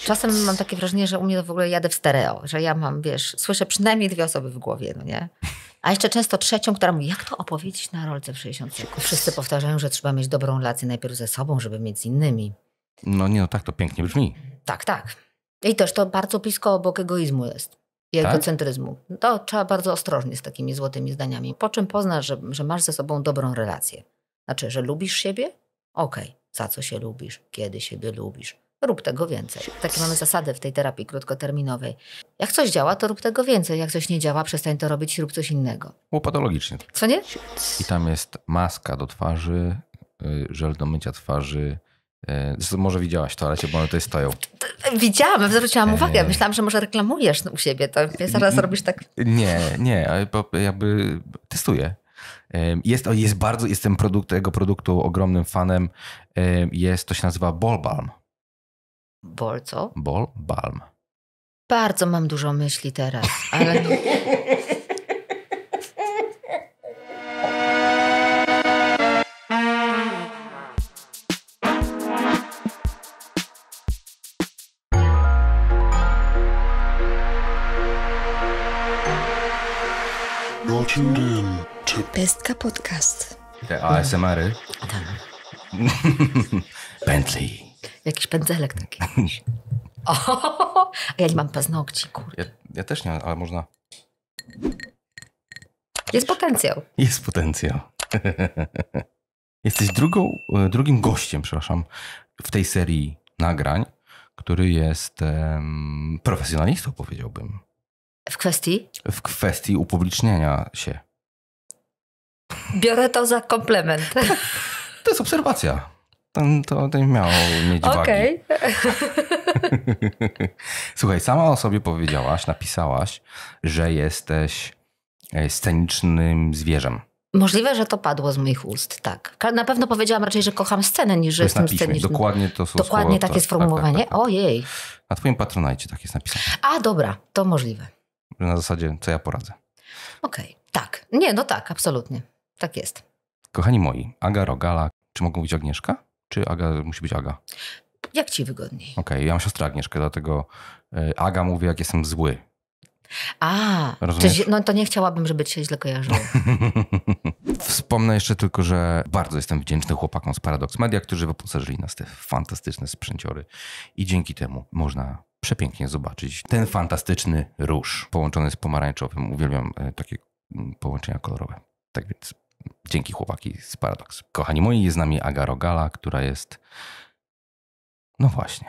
Czasem mam takie wrażenie, że u mnie to w ogóle jadę w stereo, że ja mam, wiesz, słyszę przynajmniej 2 osoby w głowie, no nie? A jeszcze często trzecią, która mówi, jak to opowiedzieć na rolce w 60 sekund? Wszyscy powtarzają, że trzeba mieć dobrą relację najpierw ze sobą, żeby mieć z innymi. No nie, no tak to pięknie brzmi. Tak, tak. I też to bardzo blisko obok egoizmu jest. I egocentryzmu. To trzeba bardzo ostrożnie z takimi złotymi zdaniami. Po czym poznasz, że masz ze sobą dobrą relację. Znaczy, że lubisz siebie? Okej. Za co się lubisz? Kiedy siebie lubisz? Rób tego więcej. Takie mamy zasady w tej terapii krótkoterminowej. Jak coś działa, to rób tego więcej. Jak coś nie działa, przestań to robić i rób coś innego. Było patologicznie. Co nie? I tam jest maska do twarzy, żel do mycia twarzy. Może widziałaś w toalecie, bo one tutaj stoją. Widziałam, zwróciłam uwagę. Myślałam, że może reklamujesz u siebie. To zaraz robisz tak. Nie, ale jakby testuję. Jestem tego produktu ogromnym fanem. To się nazywa Ball Balm. Ball co? Ball Balm. Bardzo mam dużo myśli teraz, ale... Pestka Podcast. Te ASMR-y. Bentley. Jakiś pędzelek taki. A ja nie mam paznokci, kurde. Ja też nie, ale można. Jest potencjał. Jest potencjał. Jesteś drugim gościem, przepraszam, w tej serii nagrań, który jest profesjonalistą, powiedziałbym. W kwestii? W kwestii upubliczniania się. Biorę to za komplement. To jest obserwacja. To nie miało mieć wagi. Okej. Słuchaj, sama o sobie napisałaś, że jesteś scenicznym zwierzem. Możliwe, że to padło z moich ust, tak. Na pewno powiedziałam raczej, że kocham scenę, niż że jestem scenicznym. Dokładnie to są Dokładnie takie sformułowanie? Tak. Ojej. Na twoim Patronite tak jest napisane. A, dobra, to możliwe. Na zasadzie, co ja poradzę. Okej, tak. Nie, no tak, absolutnie. Tak jest. Kochani moi, Aga Rogala. Czy mogą być Agnieszka? Czy Aga musi być Aga? Jak ci wygodniej. Okej, ja mam siostrę Agnieszkę, dlatego Aga mówi, jak jestem zły. No to nie chciałabym, żeby ci się źle kojarzyło. Wspomnę jeszcze tylko, że bardzo jestem wdzięczny chłopakom z Paradox Media, którzy wyposażyli nas w te fantastyczne sprzęciory i dzięki temu można przepięknie zobaczyć ten fantastyczny róż połączony z pomarańczowym. Uwielbiam takie połączenia kolorowe. Tak więc dzięki chłopaki z Paradox. Kochani moi, jest z nami Aga Rogala, która jest, no właśnie,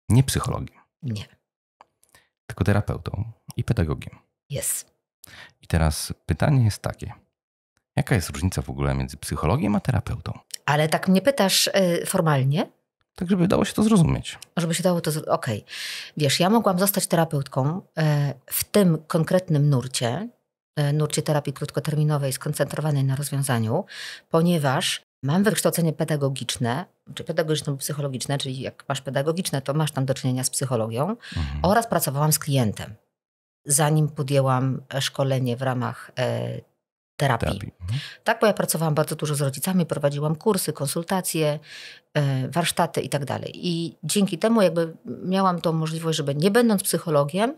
nie psychologiem. Nie. Tylko terapeutą i pedagogiem. Jest. I teraz pytanie jest takie. Jaka jest różnica w ogóle między psychologiem a terapeutą? Ale tak mnie pytasz formalnie? Tak, żeby dało się to zrozumieć. Żeby się dało to zrozumieć. Okej. Wiesz, ja mogłam zostać terapeutką w tym konkretnym nurcie terapii krótkoterminowej skoncentrowanej na rozwiązaniu, ponieważ mam wykształcenie pedagogiczne, czy pedagogiczno-psychologiczne, czyli jak masz pedagogiczne, to masz tam do czynienia z psychologią, oraz pracowałam z klientem, zanim podjęłam szkolenie w ramach terapii. Tak, bo ja pracowałam bardzo dużo z rodzicami, prowadziłam kursy, konsultacje, warsztaty i tak dalej. I dzięki temu jakby miałam tą możliwość, żeby nie będąc psychologiem,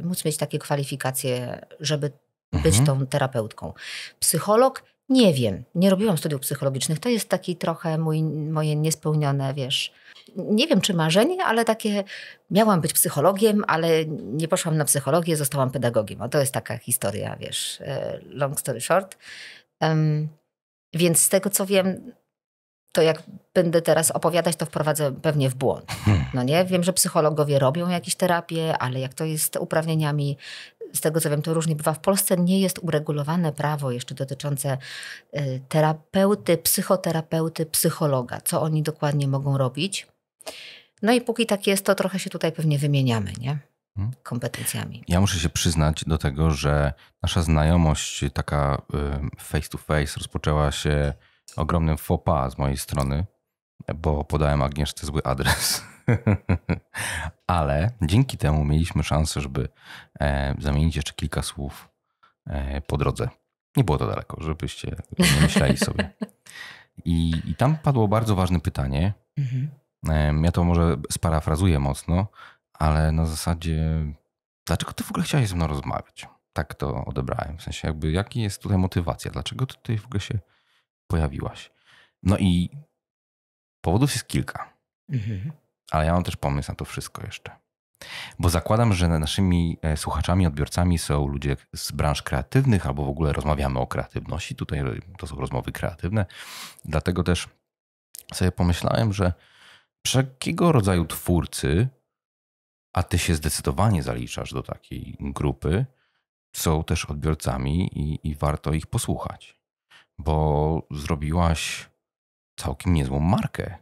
móc mieć takie kwalifikacje, żeby być tą terapeutką. Psycholog? Nie wiem. Nie robiłam studiów psychologicznych. To jest taki trochę moje niespełnione, wiesz, nie wiem czy marzenie, ale takie miałam być psychologiem, ale nie poszłam na psychologię, zostałam pedagogiem. To jest taka historia, wiesz, long story short. Więc z tego co wiem, to jak będę teraz opowiadać, to wprowadzę pewnie w błąd. No nie? Wiem, że psychologowie robią jakieś terapie, ale jak to jest z uprawnieniami, z tego co wiem, to różnie bywa. W Polsce nie jest uregulowane prawo jeszcze dotyczące terapeuty, psychoterapeuty, psychologa. Co oni dokładnie mogą robić. No i póki tak jest, to trochę się tutaj pewnie wymieniamy, nie? Kompetencjami. Ja muszę się przyznać do tego, że nasza znajomość taka face to face rozpoczęła się ogromnym faux pas z mojej strony, bo podałem Agnieszce zły adres. Ale dzięki temu mieliśmy szansę, żeby zamienić jeszcze kilka słów po drodze. Nie było to daleko, żebyście nie myśleli sobie. I tam padło bardzo ważne pytanie. Ja to może sparafrazuję mocno, ale na zasadzie, dlaczego ty w ogóle chciałeś ze mną rozmawiać? Tak to odebrałem. W sensie jakby, jaka jest tutaj motywacja? Dlaczego ty tutaj w ogóle się pojawiłaś? No i powodów jest kilka. Ale ja mam też pomysł na to wszystko jeszcze. Bo zakładam, że naszymi słuchaczami, odbiorcami są ludzie z branż kreatywnych albo w ogóle rozmawiamy o kreatywności. Tutaj to są rozmowy kreatywne. Dlatego też sobie pomyślałem, że wszelkiego rodzaju twórcy, a ty się zdecydowanie zaliczasz do takiej grupy, są też odbiorcami i warto ich posłuchać. Bo zrobiłaś całkiem niezłą markę,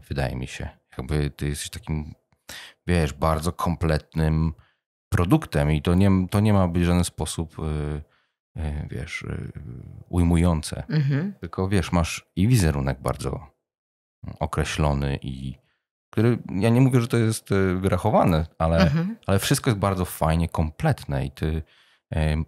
wydaje mi się. Jakby ty jesteś takim, wiesz, bardzo kompletnym produktem i to nie ma być w żaden sposób, wiesz, ujmujące. Tylko, wiesz, masz i wizerunek bardzo określony i który, ja nie mówię, że to jest wyrachowane, ale wszystko jest bardzo fajnie kompletne i ty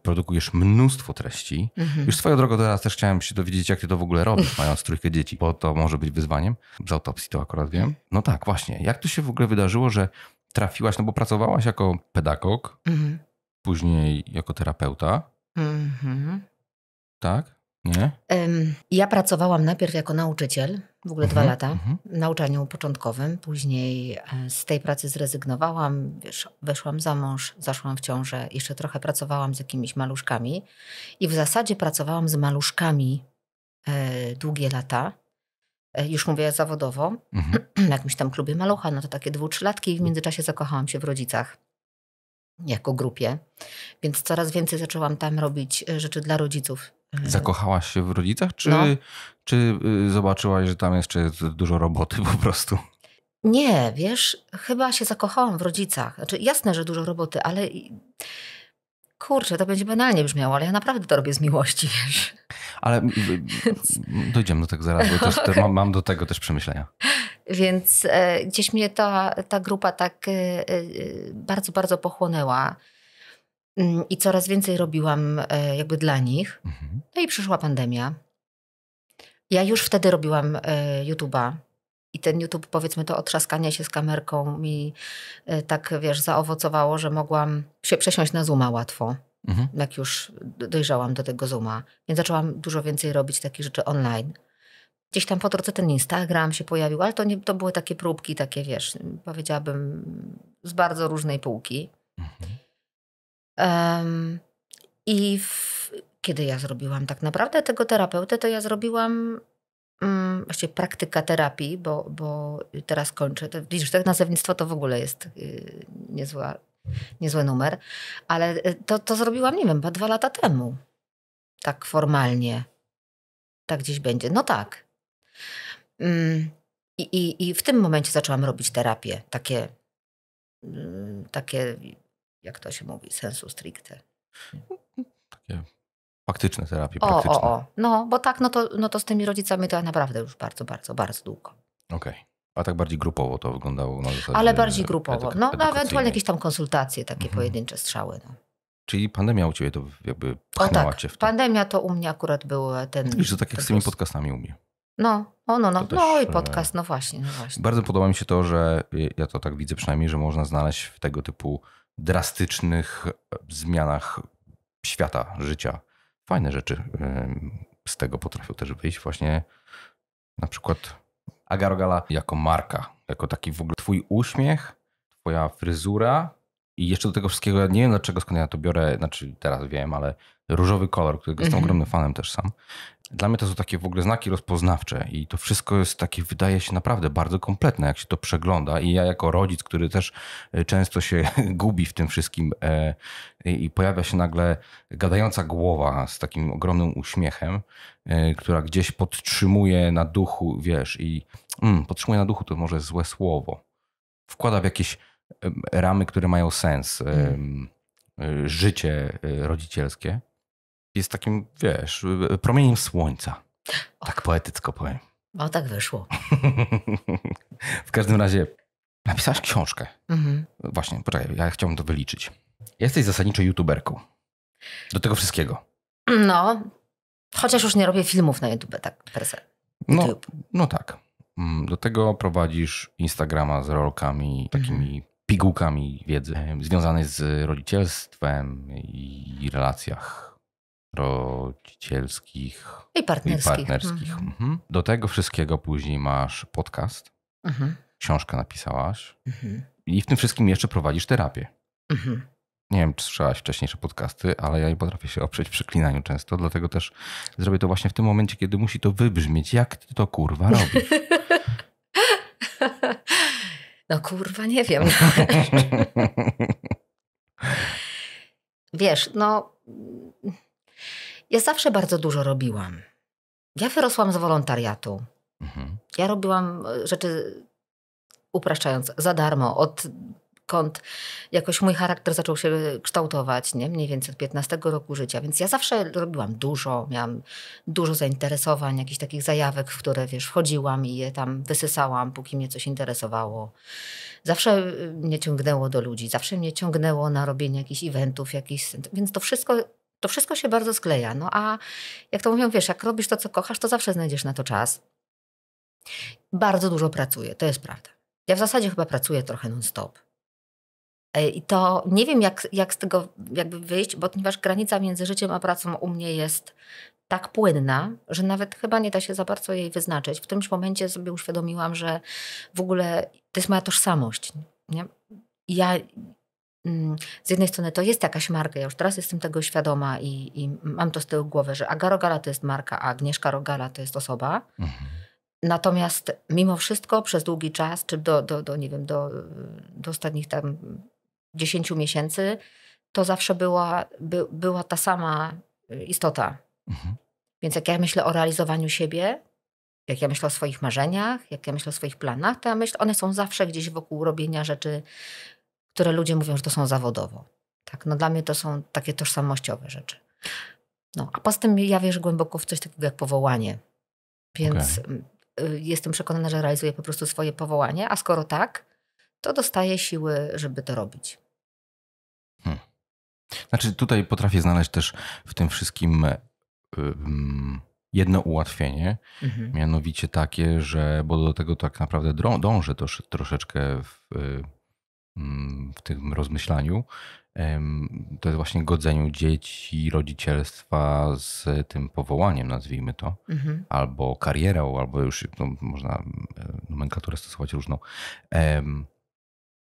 produkujesz mnóstwo treści. Już swoją drogą teraz też chciałem się dowiedzieć, jak ty to w ogóle robisz, mając 3 dzieci, bo to może być wyzwaniem. Z autopsji to akurat wiem. No tak, właśnie. Jak to się w ogóle wydarzyło, że trafiłaś, no bo pracowałaś jako pedagog, później jako terapeuta. Tak? Nie? Ja pracowałam najpierw jako nauczyciel, w ogóle 2 lata, w nauczaniu początkowym. Później z tej pracy zrezygnowałam, wiesz, weszłam za mąż, zaszłam w ciążę, jeszcze trochę pracowałam z jakimiś maluszkami i w zasadzie pracowałam z maluszkami długie lata. Już mówię zawodowo, w jakimś tam klubie malucha, no to takie 2-3 i w międzyczasie zakochałam się w rodzicach jako grupie, więc coraz więcej zaczęłam tam robić rzeczy dla rodziców. Zakochałaś się w rodzicach, czy zobaczyłaś, że tam jeszcze jest dużo roboty po prostu? Nie, wiesz, chyba się zakochałam w rodzicach. Znaczy, jasne, że dużo roboty, ale kurczę, to będzie banalnie brzmiało, ale ja naprawdę to robię z miłości, wiesz. Ale dojdziemy do tego zaraz, bo też mam do tego też przemyślenia. Więc gdzieś mnie ta grupa tak bardzo, bardzo pochłonęła i coraz więcej robiłam jakby dla nich. No i przyszła pandemia. Ja już wtedy robiłam YouTube'a i ten YouTube, powiedzmy, to otrzaskanie się z kamerką mi tak, wiesz, zaowocowało, że mogłam się przesiąść na Zooma łatwo, jak już dojrzałam do tego Zooma. Więc zaczęłam dużo więcej robić takich rzeczy online. Gdzieś tam po drodze ten Instagram się pojawił, ale to były takie próbki, takie, wiesz, powiedziałabym, z bardzo różnej półki. Kiedy ja zrobiłam tak naprawdę tego terapeutę, to ja zrobiłam właściwie praktyka terapii, bo teraz kończę. Widzisz, tak nazewnictwo to w ogóle jest niezły numer, ale to zrobiłam, nie wiem, 2 lata temu. Tak formalnie. Tak gdzieś będzie. No tak. I w tym momencie zaczęłam robić terapię. Takie, jak to się mówi, sensu stricte. Takie faktyczne terapie, praktyczne. No, bo tak, no to z tymi rodzicami to ja naprawdę już bardzo, bardzo, bardzo długo. Okej. A tak bardziej grupowo to wyglądało na zasadzie. Ale bardziej grupowo. No, ewentualnie jakieś tam konsultacje, takie pojedyncze strzały. No. Czyli pandemia u ciebie to jakby pchnęła cię w to. Pandemia to u mnie akurat był ten... Wiesz, że tak jak z tymi podcastami u mnie. No i podcast, no właśnie. Bardzo podoba mi się to, że ja to tak widzę przynajmniej, że można znaleźć w tego typu drastycznych zmianach świata, życia. Fajne rzeczy z tego potrafią też wyjść. Właśnie na przykład Aga Rogala jako marka, jako taki w ogóle twój uśmiech, twoja fryzura i jeszcze do tego wszystkiego, ja nie wiem dlaczego, skąd ja to biorę, znaczy teraz wiem, ale różowy kolor, którego jestem ogromnym fanem też sam. Dla mnie to są takie w ogóle znaki rozpoznawcze i to wszystko jest takie, wydaje się naprawdę bardzo kompletne, jak się to przegląda. I ja jako rodzic, który też często się gubi w tym wszystkim i pojawia się nagle gadająca głowa z takim ogromnym uśmiechem, która gdzieś podtrzymuje na duchu, wiesz, i podtrzymuje na duchu to może złe słowo. Wkłada w jakieś ramy, które mają sens, życie rodzicielskie. Jest takim, wiesz, promieniem słońca. Tak poetycko powiem. O, tak wyszło. W każdym razie napisałaś książkę. Właśnie, poczekaj, ja chciałbym to wyliczyć. Jesteś zasadniczo youtuberką. Do tego wszystkiego. No, chociaż już nie robię filmów na YouTube, tak per se. No tak. Do tego prowadzisz Instagrama z rolkami, takimi pigułkami wiedzy związanej z rodzicielstwem i relacjach rodzicielskich I partnerskich. Do tego wszystkiego później masz podcast, książkę napisałaś i w tym wszystkim jeszcze prowadzisz terapię. Nie wiem, czy słyszałaś wcześniejsze podcasty, ale ja nie potrafię się oprzeć przeklinaniu często, dlatego też zrobię to właśnie w tym momencie, kiedy musi to wybrzmieć. Jak ty to kurwa robisz? No kurwa, nie wiem. Wiesz, no ja zawsze bardzo dużo robiłam. Ja wyrosłam z wolontariatu. Ja robiłam rzeczy, upraszczając, za darmo, odkąd jakoś mój charakter zaczął się kształtować, nie? Mniej więcej od 15 roku życia, więc ja zawsze robiłam dużo, miałam dużo zainteresowań, jakichś takich zajawek, w które, wiesz, wchodziłam i je tam wysysałam, póki mnie coś interesowało. Zawsze mnie ciągnęło do ludzi, zawsze mnie ciągnęło na robienie jakichś eventów, więc to wszystko się bardzo skleja. No a jak to mówią, wiesz, jak robisz to, co kochasz, to zawsze znajdziesz na to czas. Bardzo dużo pracuję, to jest prawda. Ja w zasadzie chyba pracuję trochę non-stop. I to nie wiem, jak z tego jakby wyjść, bo ponieważ granica między życiem a pracą u mnie jest tak płynna, że nawet chyba nie da się za bardzo jej wyznaczyć. W którymś momencie sobie uświadomiłam, że w ogóle to jest moja tożsamość. Nie? Ja z jednej strony to jest jakaś marka, ja już teraz jestem tego świadoma i mam to z tyłu głowy, że Aga Rogala to jest marka, a Agnieszka Rogala to jest osoba. Natomiast mimo wszystko przez długi czas, czy nie wiem, do ostatnich tam 10 miesięcy, to zawsze była ta sama istota. Więc jak ja myślę o realizowaniu siebie, jak ja myślę o swoich marzeniach, jak ja myślę o swoich planach, to ja myślę, one są zawsze gdzieś wokół robienia rzeczy, które ludzie mówią, że to są zawodowo. Tak? No dla mnie to są takie tożsamościowe rzeczy. No, a poza tym ja wierzę głęboko w coś takiego jak powołanie. Więc jestem przekonana, że realizuję po prostu swoje powołanie, a skoro tak, to dostaję siły, żeby to robić. Znaczy tutaj potrafię znaleźć też w tym wszystkim jedno ułatwienie, mianowicie takie, że, bo do tego tak naprawdę dążę troszeczkę w tym rozmyślaniu, to jest właśnie godzeniu dzieci, rodzicielstwa z tym powołaniem, nazwijmy to, albo karierą, albo już można nomenklaturę stosować różną.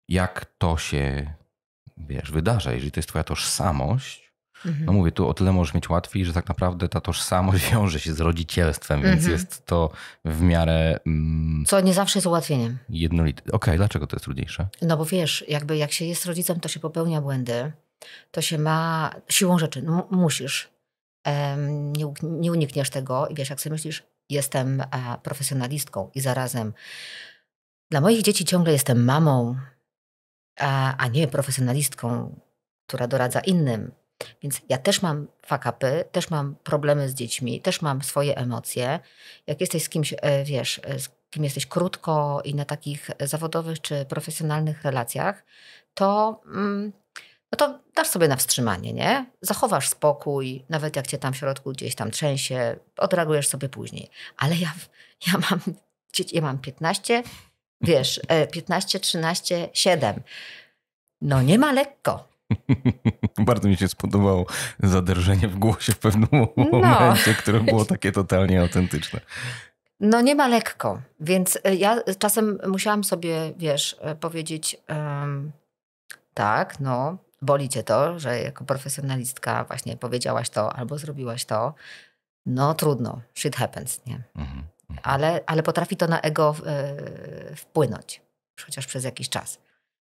Jak to się, wiesz, wydarza, jeżeli to jest twoja tożsamość, no mówię, tu o tyle możesz mieć łatwiej, że tak naprawdę ta tożsamość wiąże się z rodzicielstwem, więc jest to w miarę... Co nie zawsze jest ułatwieniem. Jednolite. Okej, dlaczego to jest trudniejsze? No bo wiesz, jakby jak się jest rodzicem, to się popełnia błędy, to się ma siłą rzeczy, no, musisz. Nie unikniesz tego i wiesz, jak sobie myślisz, jestem profesjonalistką i zarazem dla moich dzieci ciągle jestem mamą, a nie profesjonalistką, która doradza innym. Więc ja też mam fuck-upy, też mam problemy z dziećmi, też mam swoje emocje. Jak jesteś z kimś, wiesz, z kim jesteś krótko i na takich zawodowych czy profesjonalnych relacjach, to, no to dasz sobie na wstrzymanie, nie? Zachowasz spokój, nawet jak cię tam w środku gdzieś tam trzęsie, odreagujesz sobie później. Ale ja mam 15, wiesz, 15, 13, 7. No nie ma lekko. Bardzo mi się spodobało zaderżenie w głosie w pewnym momencie, które było takie totalnie autentyczne. No nie ma lekko, więc ja czasem musiałam sobie, wiesz, powiedzieć tak, no boli cię to, że jako profesjonalistka właśnie powiedziałaś to albo zrobiłaś to. No trudno, shit happens, nie? Ale potrafi to na ego wpłynąć, chociaż przez jakiś czas.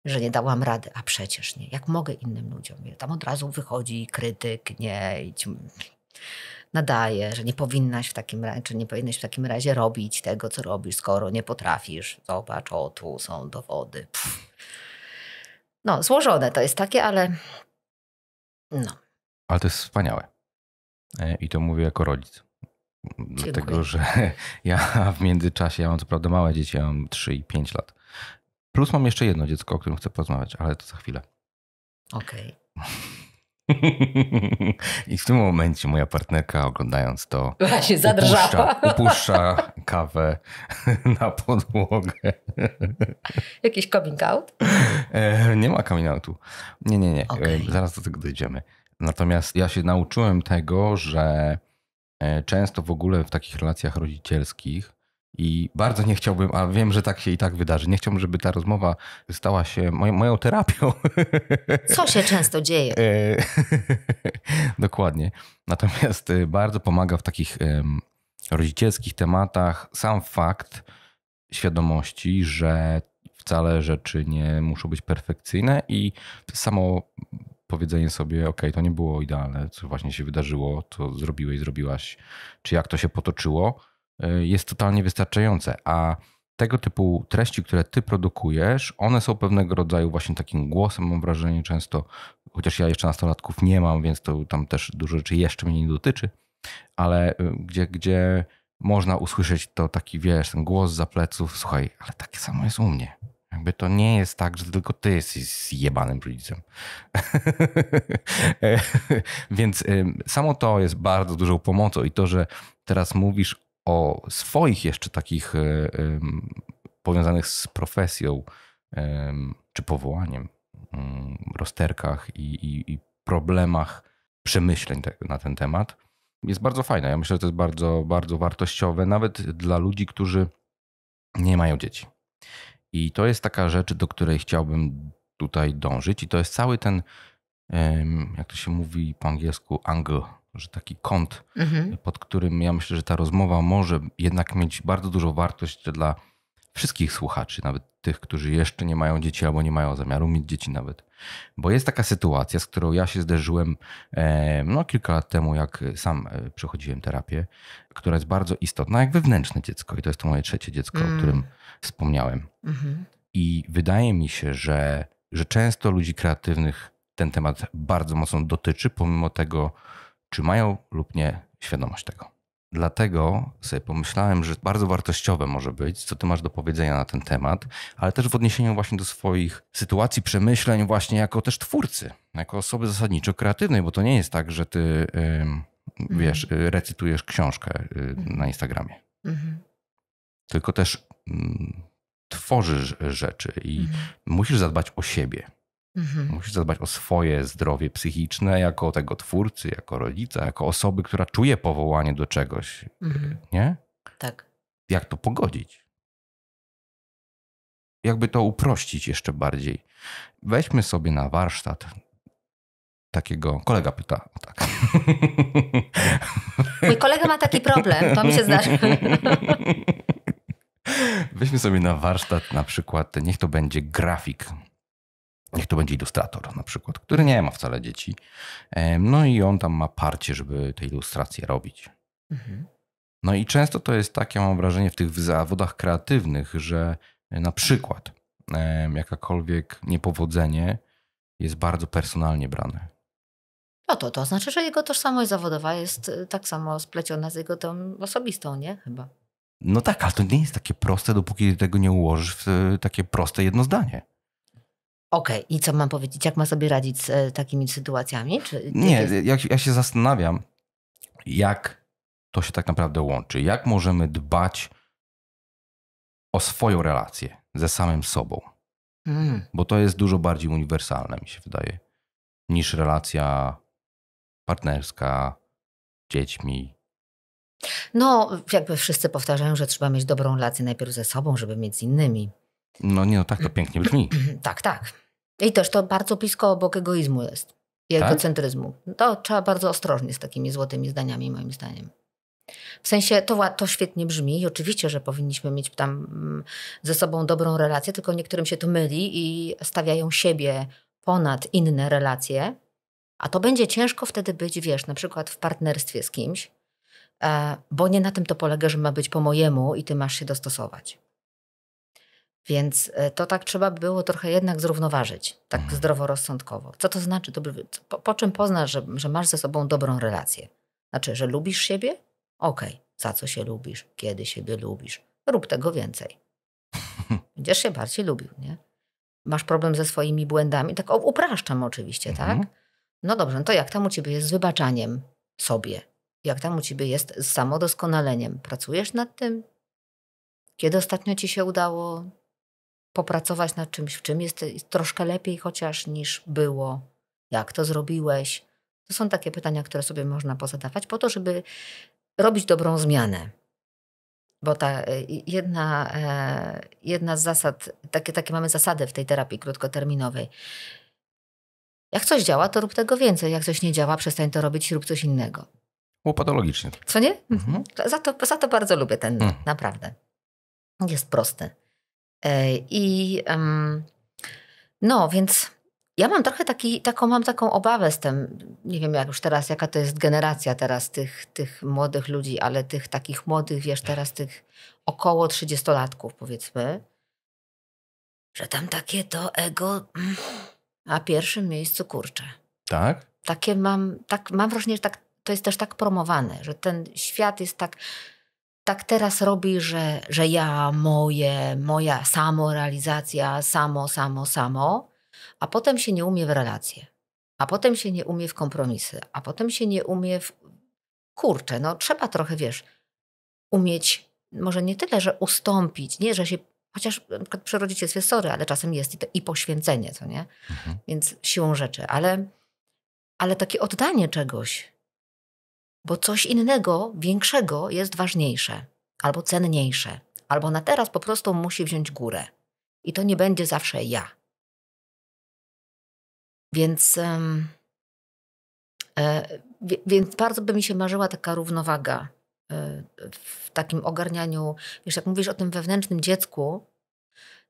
Że nie dałam rady, a przecież nie, jak mogę innym ludziom. Tam od razu wychodzi krytyk, nie, i nadaje, że nie powinnaś w takim razie, czy nie powinnaś w takim razie robić tego, co robisz, skoro nie potrafisz. Zobacz, o tu są dowody. No, złożone to jest takie, ale no. Ale to jest wspaniałe. I to mówię jako rodzic. Dlatego, że ja w międzyczasie, ja mam co prawda małe dzieci, ja mam 3 i 5 lat. Plus mam jeszcze jedno dziecko, o którym chcę porozmawiać, ale to za chwilę. Okej. I w tym momencie moja partnerka, oglądając to, Właśnie zadrżała. upuszcza kawę na podłogę. Jakiś coming out? Nie ma coming outu. Nie. Okay. Zaraz do tego dojdziemy. Natomiast ja się nauczyłem tego, że często w ogóle w takich relacjach rodzicielskich i bardzo nie chciałbym, a wiem, że tak się i tak wydarzy, nie chciałbym, żeby ta rozmowa stała się moją terapią. Co się często dzieje? Dokładnie. Natomiast bardzo pomaga w takich rodzicielskich tematach sam fakt świadomości, że wcale rzeczy nie muszą być perfekcyjne i samo powiedzenie sobie, okej, to nie było idealne, co właśnie się wydarzyło, co zrobiłeś, zrobiłaś, czy jak to się potoczyło, jest totalnie wystarczające. A tego typu treści, które ty produkujesz, one są pewnego rodzaju właśnie takim głosem, mam wrażenie często, chociaż ja jeszcze nastolatków nie mam, więc to tam też dużo rzeczy jeszcze mnie nie dotyczy, ale gdzie można usłyszeć to taki, wiesz, ten głos za pleców, słuchaj, ale takie samo jest u mnie. Jakby to nie jest tak, że tylko ty jesteś zjebanym rodzicem. Więc samo to jest bardzo dużą pomocą i to, że teraz mówisz o swoich jeszcze takich powiązanych z profesją czy powołaniem rozterkach i problemach przemyśleń na ten temat, jest bardzo fajne. Ja myślę, że to jest bardzo, bardzo wartościowe, nawet dla ludzi, którzy nie mają dzieci. I to jest taka rzecz, do której chciałbym tutaj dążyć i to jest cały ten, jak to się mówi po angielsku, angle, że taki kąt, pod którym ja myślę, że ta rozmowa może jednak mieć bardzo dużą wartość dla wszystkich słuchaczy, nawet tych, którzy jeszcze nie mają dzieci albo nie mają zamiaru mieć dzieci nawet. Bo jest taka sytuacja, z którą ja się zderzyłem kilka lat temu, jak sam przechodziłem terapię, która jest bardzo istotna, jak wewnętrzne dziecko. I to jest to moje trzecie dziecko, o którym wspomniałem. I wydaje mi się, że często ludzi kreatywnych ten temat bardzo mocno dotyczy, pomimo tego, czy mają lub nie świadomość tego. Dlatego sobie pomyślałem, że bardzo wartościowe może być, co ty masz do powiedzenia na ten temat, ale też w odniesieniu właśnie do swoich sytuacji, przemyśleń właśnie jako też twórcy, jako osoby zasadniczo kreatywnej, bo to nie jest tak, że ty wiesz, recytujesz książkę na Instagramie. Tylko też tworzysz rzeczy i musisz zadbać o siebie. Musisz zadbać o swoje zdrowie psychiczne jako tego twórcy, jako rodzica, jako osoby, która czuje powołanie do czegoś. Nie? Tak. Jak to pogodzić? Jakby to uprościć jeszcze bardziej. Weźmy sobie na warsztat takiego... Kolega pyta. O tak. Mój kolega ma taki problem, to mi się zdarzy. Weźmy sobie na warsztat na przykład, niech to będzie grafik. Niech to będzie ilustrator na przykład, który nie ma wcale dzieci. No i on tam ma parcie, żeby te ilustracje robić. No i często to jest tak, ja mam wrażenie w tych zawodach kreatywnych, że na przykład jakakolwiek niepowodzenie jest bardzo personalnie brane. No to znaczy, że jego tożsamość zawodowa jest tak samo spleciona z jego tą osobistą, nie? Chyba. No tak, ale to nie jest takie proste, dopóki tego nie ułożysz w takie proste jedno zdanie. Okej, i co mam powiedzieć? Jak ma sobie radzić z takimi sytuacjami? Nie, ja się zastanawiam, jak to się tak naprawdę łączy. Jak możemy dbać o swoją relację ze samym sobą. Bo to jest dużo bardziej uniwersalne, mi się wydaje, niż relacja partnerska z dziećmi. No, jakby wszyscy powtarzają, że trzeba mieć dobrą relację najpierw ze sobą, żeby mieć z innymi. No tak to pięknie brzmi. Tak. I też to bardzo blisko obok egoizmu jest. I egocentryzmu. To trzeba bardzo ostrożnie z takimi złotymi zdaniami, moim zdaniem. W sensie to świetnie brzmi i oczywiście, że powinniśmy mieć tam ze sobą dobrą relację, tylko niektórym się to myli i stawiają siebie ponad inne relacje, a to będzie ciężko wtedy być, wiesz, na przykład w partnerstwie z kimś, bo nie na tym to polega, że ma być po mojemu i ty masz się dostosować. Więc to tak trzeba by było trochę jednak zrównoważyć, tak zdroworozsądkowo. Co to znaczy? Po czym poznasz, że masz ze sobą dobrą relację? Znaczy, że lubisz siebie? Okej. Za co się lubisz? Kiedy siebie lubisz? Rób tego więcej. Będziesz się bardziej lubił, nie? Masz problem ze swoimi błędami? Tak upraszczam oczywiście, tak? No dobrze, no to jak tam u ciebie jest z wybaczaniem sobie? Jak tam u ciebie jest z samodoskonaleniem? Pracujesz nad tym? Kiedy ostatnio ci się udało popracować nad czymś, w czym jest troszkę lepiej chociaż niż było? Jak to zrobiłeś? To są takie pytania, które sobie można pozadawać po to, żeby robić dobrą zmianę. Bo ta jedna z zasad, takie mamy zasady w tej terapii krótkoterminowej. Jak coś działa, to rób tego więcej. Jak coś nie działa, przestań to robić i rób coś innego. Było patologicznie. Co nie? Za to bardzo lubię ten naprawdę. Jest prosty. No, więc ja mam trochę mam taką obawę z tym, nie wiem jak już teraz, jaka to jest generacja teraz tych młodych ludzi, ale tych takich młodych, wiesz, teraz tych około 30-latków powiedzmy, że tam takie to ego na pierwszym miejscu, kurczę. Tak? Mam wrażenie, że to jest też tak promowane, że ten świat jest tak teraz robi, że ja, moja samorealizacja, samo, a potem się nie umie w relacje, a potem się nie umie w kompromisy, a potem się nie umie Kurczę, no trzeba trochę, wiesz, umieć, może nie tyle, że ustąpić, nie, że się, chociaż na przykład przy rodzicielstwie, sorry, ale czasem jest i poświęcenie, co nie? Więc siłą rzeczy, ale takie oddanie czegoś, bo coś innego, większego jest ważniejsze, albo cenniejsze, albo na teraz po prostu musi wziąć górę. I to nie będzie zawsze ja. Więc bardzo by mi się marzyła taka równowaga w takim ogarnianiu. Wiesz, jak mówisz o tym wewnętrznym dziecku,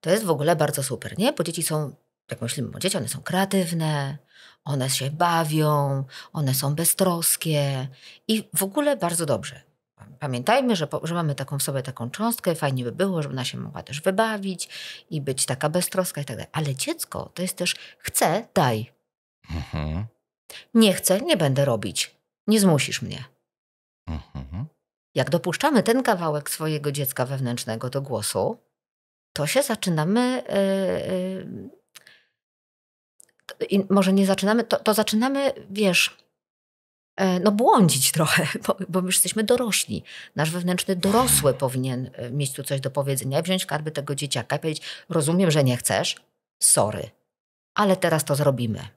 to jest w ogóle bardzo super, nie? Bo dzieci są, jak myślimy o dzieci, one są kreatywne, one się bawią, one są beztroskie i w ogóle bardzo dobrze. Pamiętajmy, że mamy w sobie taką cząstkę, fajnie by było, żeby ona się mogła też wybawić i być taka beztroska i tak dalej. Ale dziecko to jest też chcę, daj. Nie chcę, nie będę robić. Nie zmusisz mnie. Jak dopuszczamy ten kawałek swojego dziecka wewnętrznego do głosu, to się zaczynamy... może nie zaczynamy, to zaczynamy, wiesz, błądzić trochę, bo już jesteśmy dorośli. Nasz wewnętrzny dorosły powinien mieć tu coś do powiedzenia i wziąć karby tego dzieciaka i powiedzieć, rozumiem, że nie chcesz, sorry, ale teraz to zrobimy.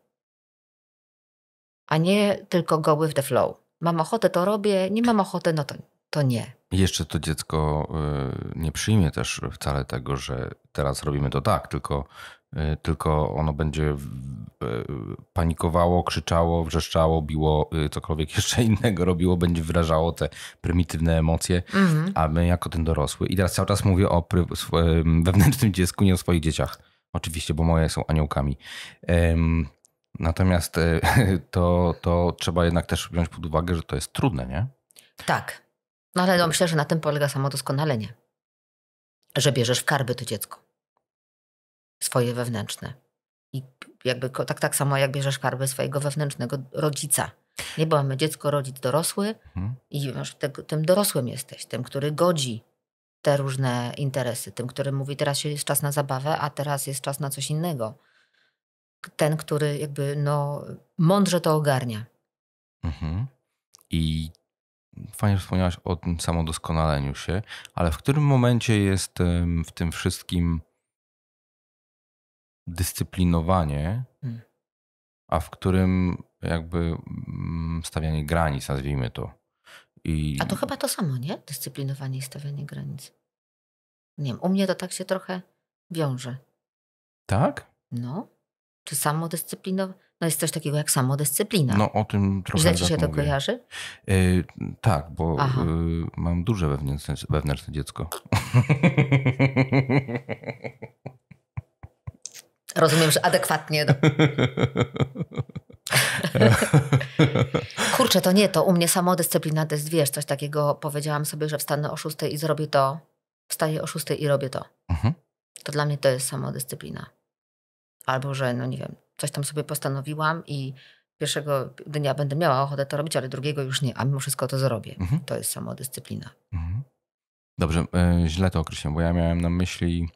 A nie tylko go with the flow. Mam ochotę, to robię, nie mam ochoty, no to nie. I jeszcze to dziecko nie przyjmie też wcale tego, że teraz robimy to tak, tylko ono będzie panikowało, krzyczało, wrzeszczało, biło, cokolwiek jeszcze innego robiło, będzie wyrażało te prymitywne emocje, a my jako ten dorosły. I teraz cały czas mówię o wewnętrznym dziecku, nie o swoich dzieciach. Oczywiście, bo moje są aniołkami. Natomiast to trzeba jednak też wziąć pod uwagę, że to jest trudne, nie? Tak. No ale myślę, że na tym polega samodoskonalenie. Że bierzesz w karby to dziecko. Swoje wewnętrzne. I jakby tak samo jak bierzesz karby swojego wewnętrznego rodzica. Nie, bo mamy dziecko, rodzic, dorosły i tym dorosłym jesteś. Tym, który godzi te różne interesy. Tym, który mówi, teraz jest czas na zabawę, a teraz jest czas na coś innego. Ten, który jakby mądrze to ogarnia. I fajnie wspomniałaś o tym samodoskonaleniu się, ale w którym momencie jest w tym wszystkim dyscyplinowanie, a w którym jakby stawianie granic, nazwijmy to. A to chyba to samo, nie? Dyscyplinowanie i stawianie granic. Nie wiem, u mnie to tak się trochę wiąże. Tak? No. Czy samodyscyplinowanie? No jest coś takiego jak samodyscyplina. No o tym trochę źle ci się to kojarzy? Tak, bo mam duże wewnętrzne dziecko. Rozumiem, że adekwatnie. Kurczę, to nie to. U mnie samodyscyplina to jest, wiesz, coś takiego, powiedziałam sobie, że wstanę o 6 i zrobię to. Wstaję o 6 i robię to. To dla mnie to jest samodyscyplina. Albo, że nie wiem, coś tam sobie postanowiłam i pierwszego dnia będę miała ochotę to robić, ale drugiego już nie, a mimo wszystko to zrobię. To jest samodyscyplina. Dobrze, źle to określiłem, bo ja miałem na myśli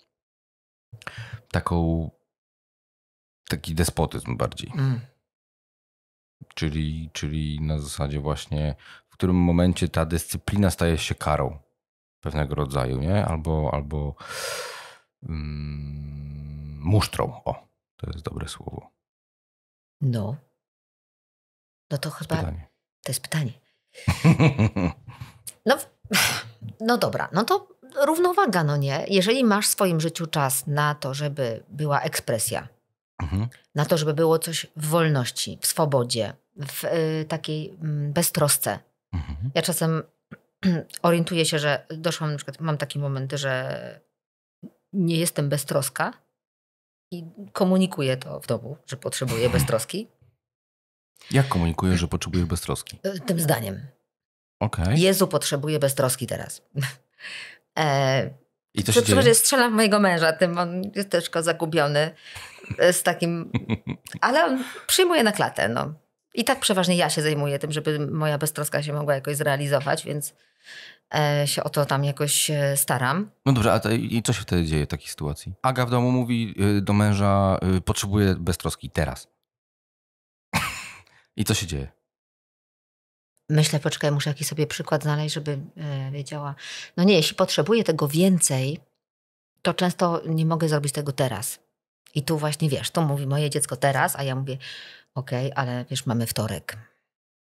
taki despotyzm bardziej. czyli na zasadzie właśnie, w którym momencie ta dyscyplina staje się karą pewnego rodzaju, nie? Albo musztrą. O, to jest dobre słowo. No to chyba... Pytanie. To jest pytanie. No dobra, no to równowaga, no nie? Jeżeli masz w swoim życiu czas na to, żeby była ekspresja, na to, żeby było coś w wolności, w swobodzie, w takiej beztrosce. Ja czasem orientuję się, że doszłam, na przykład mam takie momenty, że nie jestem beztroska i komunikuję to w domu, że potrzebuję beztroski. Jak komunikujesz, że potrzebujesz beztroski? Tym zdaniem. Okej. Jezu, potrzebuję beztroski teraz. I co się dzieje? Że strzelam w mojego męża, tym on jest troszkę zagubiony z takim... Ale on przyjmuje na klatę, no. I tak przeważnie ja się zajmuję tym, żeby moja beztroska się mogła jakoś zrealizować, więc się o to tam jakoś staram. No dobrze, i co się wtedy dzieje w takiej sytuacji? Aga w domu mówi do męża, potrzebuje beztroski teraz. I co się dzieje? Myślę, poczekaj, muszę jakiś sobie przykład znaleźć, żeby wiedziała. No nie, jeśli potrzebuję tego więcej, to często nie mogę zrobić tego teraz. I tu właśnie, wiesz, tu mówi moje dziecko teraz, a ja mówię, okej, ale wiesz, mamy wtorek.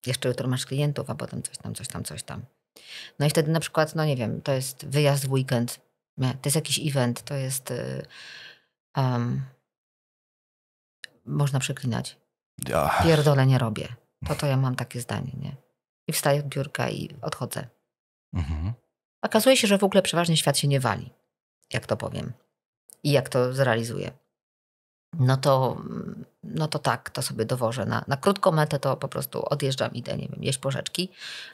Jeszcze jutro masz klientów, a potem coś tam. No i wtedy na przykład, no nie wiem, to jest wyjazd w weekend, to jest jakiś event, to jest... można przeklinać. Pierdolę nie robię. To ja mam takie zdanie, nie? I wstaję od biurka i odchodzę. Okazuje się, że w ogóle przeważnie świat się nie wali, jak to powiem. I jak to zrealizuję. No to tak, to sobie dowożę. Na krótką metę to po prostu odjeżdżam, idę, nie wiem, jeść porzeczki.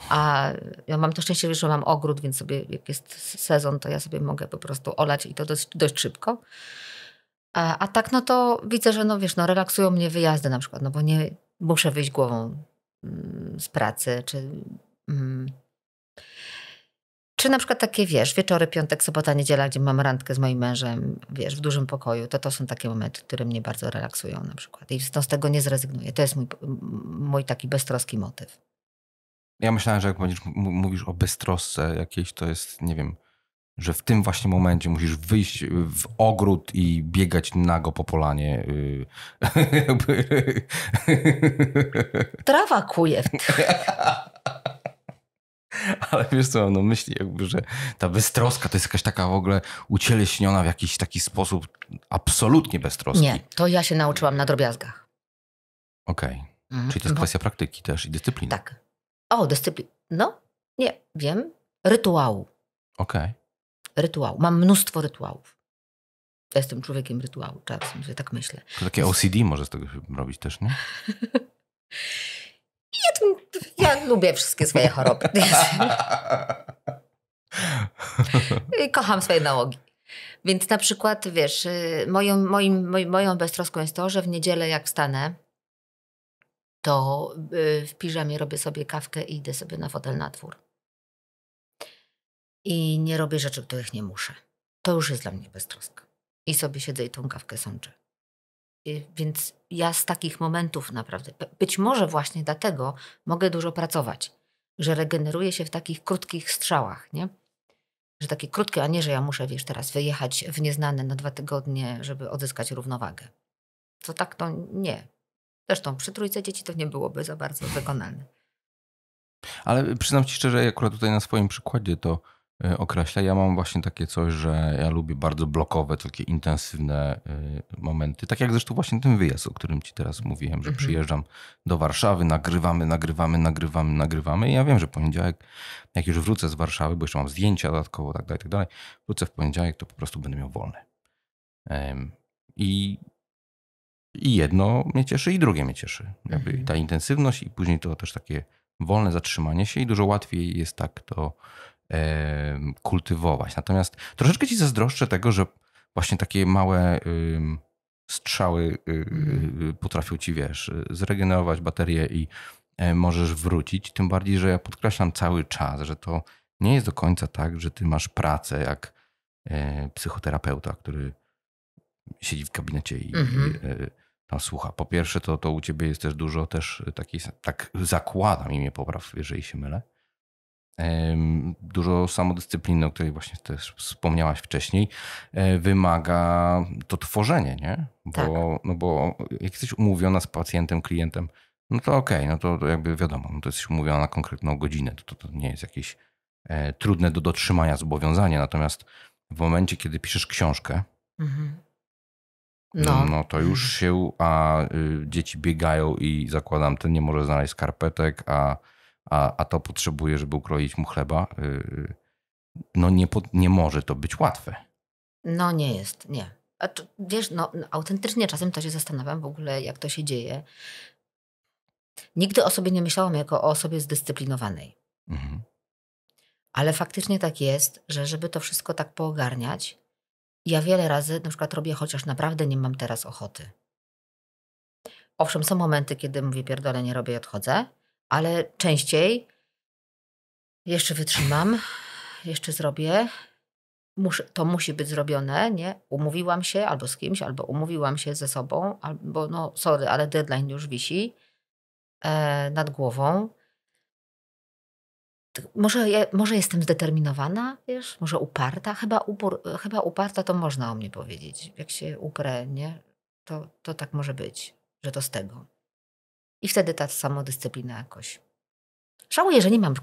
A ja mam to szczęście, że mam ogród, więc sobie jak jest sezon, to ja sobie mogę po prostu olać i to dość szybko. A tak, no to widzę, że no wiesz, no relaksują mnie wyjazdy na przykład, no bo nie muszę wyjść głową z pracy, czy na przykład takie, wiesz, wieczory, piątek, sobota, niedziela, gdzie mam randkę z moim mężem, wiesz, w dużym pokoju, to są takie momenty, które mnie bardzo relaksują na przykład. I z tego nie zrezygnuję. To jest mój taki beztroski motyw. Ja myślałem, że jak mówisz o beztrosce jakiejś, to jest, nie wiem, że w tym właśnie momencie musisz wyjść w ogród i biegać nago po polanie. Trawa kuje. Ale wiesz co, mam na myśli, jakby, że ta beztroska to jest jakaś taka w ogóle ucieleśniona w jakiś taki sposób absolutnie beztroski. Nie, to ja się nauczyłam na drobiazgach. Okej. Czyli to jest kwestia praktyki też i dyscypliny. Tak. O, dyscypliny. No, nie, wiem. Rytuału. Okej. Rytuału. Mam mnóstwo rytuałów. Ja jestem człowiekiem rytuału. Czasem sobie tak myślę. To takie OCD może z tego robić też, nie? Ja lubię wszystkie swoje choroby. Kocham swoje nałogi. Więc na przykład, wiesz, moją beztroską jest to, że w niedzielę jak wstanę, to w piżamie robię sobie kawkę i idę sobie na fotel na dwór. I nie robię rzeczy, których nie muszę. To już jest dla mnie beztroska. I sobie siedzę i tą kawkę sączę. Więc ja z takich momentów naprawdę, być może właśnie dlatego mogę dużo pracować, że regeneruję się w takich krótkich strzałach, nie? Że takie krótkie, a nie, że ja muszę, wiesz, teraz wyjechać w nieznane na 2 tygodnie, żeby odzyskać równowagę. To tak to nie. Zresztą przy 3 dzieci to nie byłoby za bardzo wykonalne. Ale przyznam ci szczerze, akurat tutaj na swoim przykładzie to określę. Ja mam właśnie takie coś, że ja lubię bardzo blokowe, takie intensywne momenty. Tak jak zresztą właśnie ten wyjazd, o którym ci teraz mówiłem, że przyjeżdżam do Warszawy, nagrywamy i ja wiem, że poniedziałek, jak już wrócę z Warszawy, bo jeszcze mam zdjęcia dodatkowo, tak dalej, wrócę w poniedziałek, to po prostu będę miał wolne. I jedno mnie cieszy i drugie mnie cieszy. Jakby ta intensywność i później to też takie wolne zatrzymanie się i dużo łatwiej jest tak to kultywować. Natomiast troszeczkę ci zazdroszczę tego, że właśnie takie małe strzały potrafią ci, wiesz, zregenerować baterię i możesz wrócić. Tym bardziej, że ja podkreślam cały czas, że to nie jest do końca tak, że ty masz pracę jak psychoterapeuta, który siedzi w gabinecie i No słuchaj, po pierwsze to u ciebie jest też dużo też takiej, tak zakładam i mnie popraw, jeżeli się mylę, dużo samodyscypliny, o której właśnie też wspomniałaś wcześniej, wymaga to tworzenie, nie? Bo jak jesteś umówiona z pacjentem, klientem, no to okej, no to jakby wiadomo, no to jesteś umówiona na konkretną godzinę, to nie jest jakieś trudne do dotrzymania zobowiązanie, natomiast w momencie, kiedy piszesz książkę, no to już się, dzieci biegają i zakładam, ten nie może znaleźć skarpetek, a to potrzebuje, żeby ukroić mu chleba. No nie może to być łatwe. No nie jest, nie. Wiesz, autentycznie czasem to się zastanawiam w ogóle, jak to się dzieje. Nigdy o sobie nie myślałam jako o osobie zdyscyplinowanej. Ale faktycznie tak jest, że żeby to wszystko tak poogarniać, ja wiele razy na przykład robię, chociaż naprawdę nie mam teraz ochoty. Owszem, są momenty, kiedy mówię pierdolę, nie robię i odchodzę, ale częściej jeszcze wytrzymam, jeszcze zrobię. To musi być zrobione, nie? Umówiłam się albo z kimś, albo umówiłam się ze sobą, albo sorry, ale deadline już wisi nad głową. Może jestem zdeterminowana, wiesz? Może uparta? Chyba uparta to można o mnie powiedzieć. Jak się uprę, nie? To tak może być, że to z tego. I wtedy ta samodyscyplina jakoś. Żałuję, że nie mam,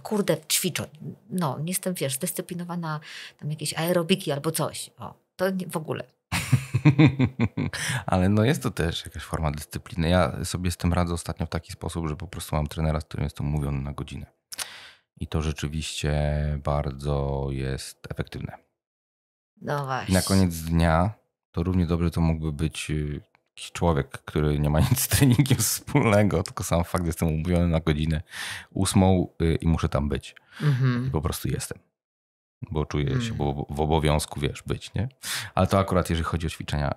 ćwiczeń. No, nie jestem, wiesz, zdyscyplinowana, tam jakieś aerobiki albo coś. To nie, w ogóle. Ale no jest to też jakaś forma dyscypliny. Ja sobie z tym radzę ostatnio w taki sposób, że po prostu mam trenera, z którym jestem umówiony na godzinę. I to rzeczywiście bardzo jest efektywne. No właśnie. I na koniec dnia to równie dobrze to mógłby być jakiś człowiek, który nie ma nic z treningiem wspólnego, tylko sam fakt, że jestem umówiony na godzinę 8 i muszę tam być. I po prostu jestem. Bo czuję się w obowiązku, wiesz, być, nie? Ale to akurat jeżeli chodzi o ćwiczenia.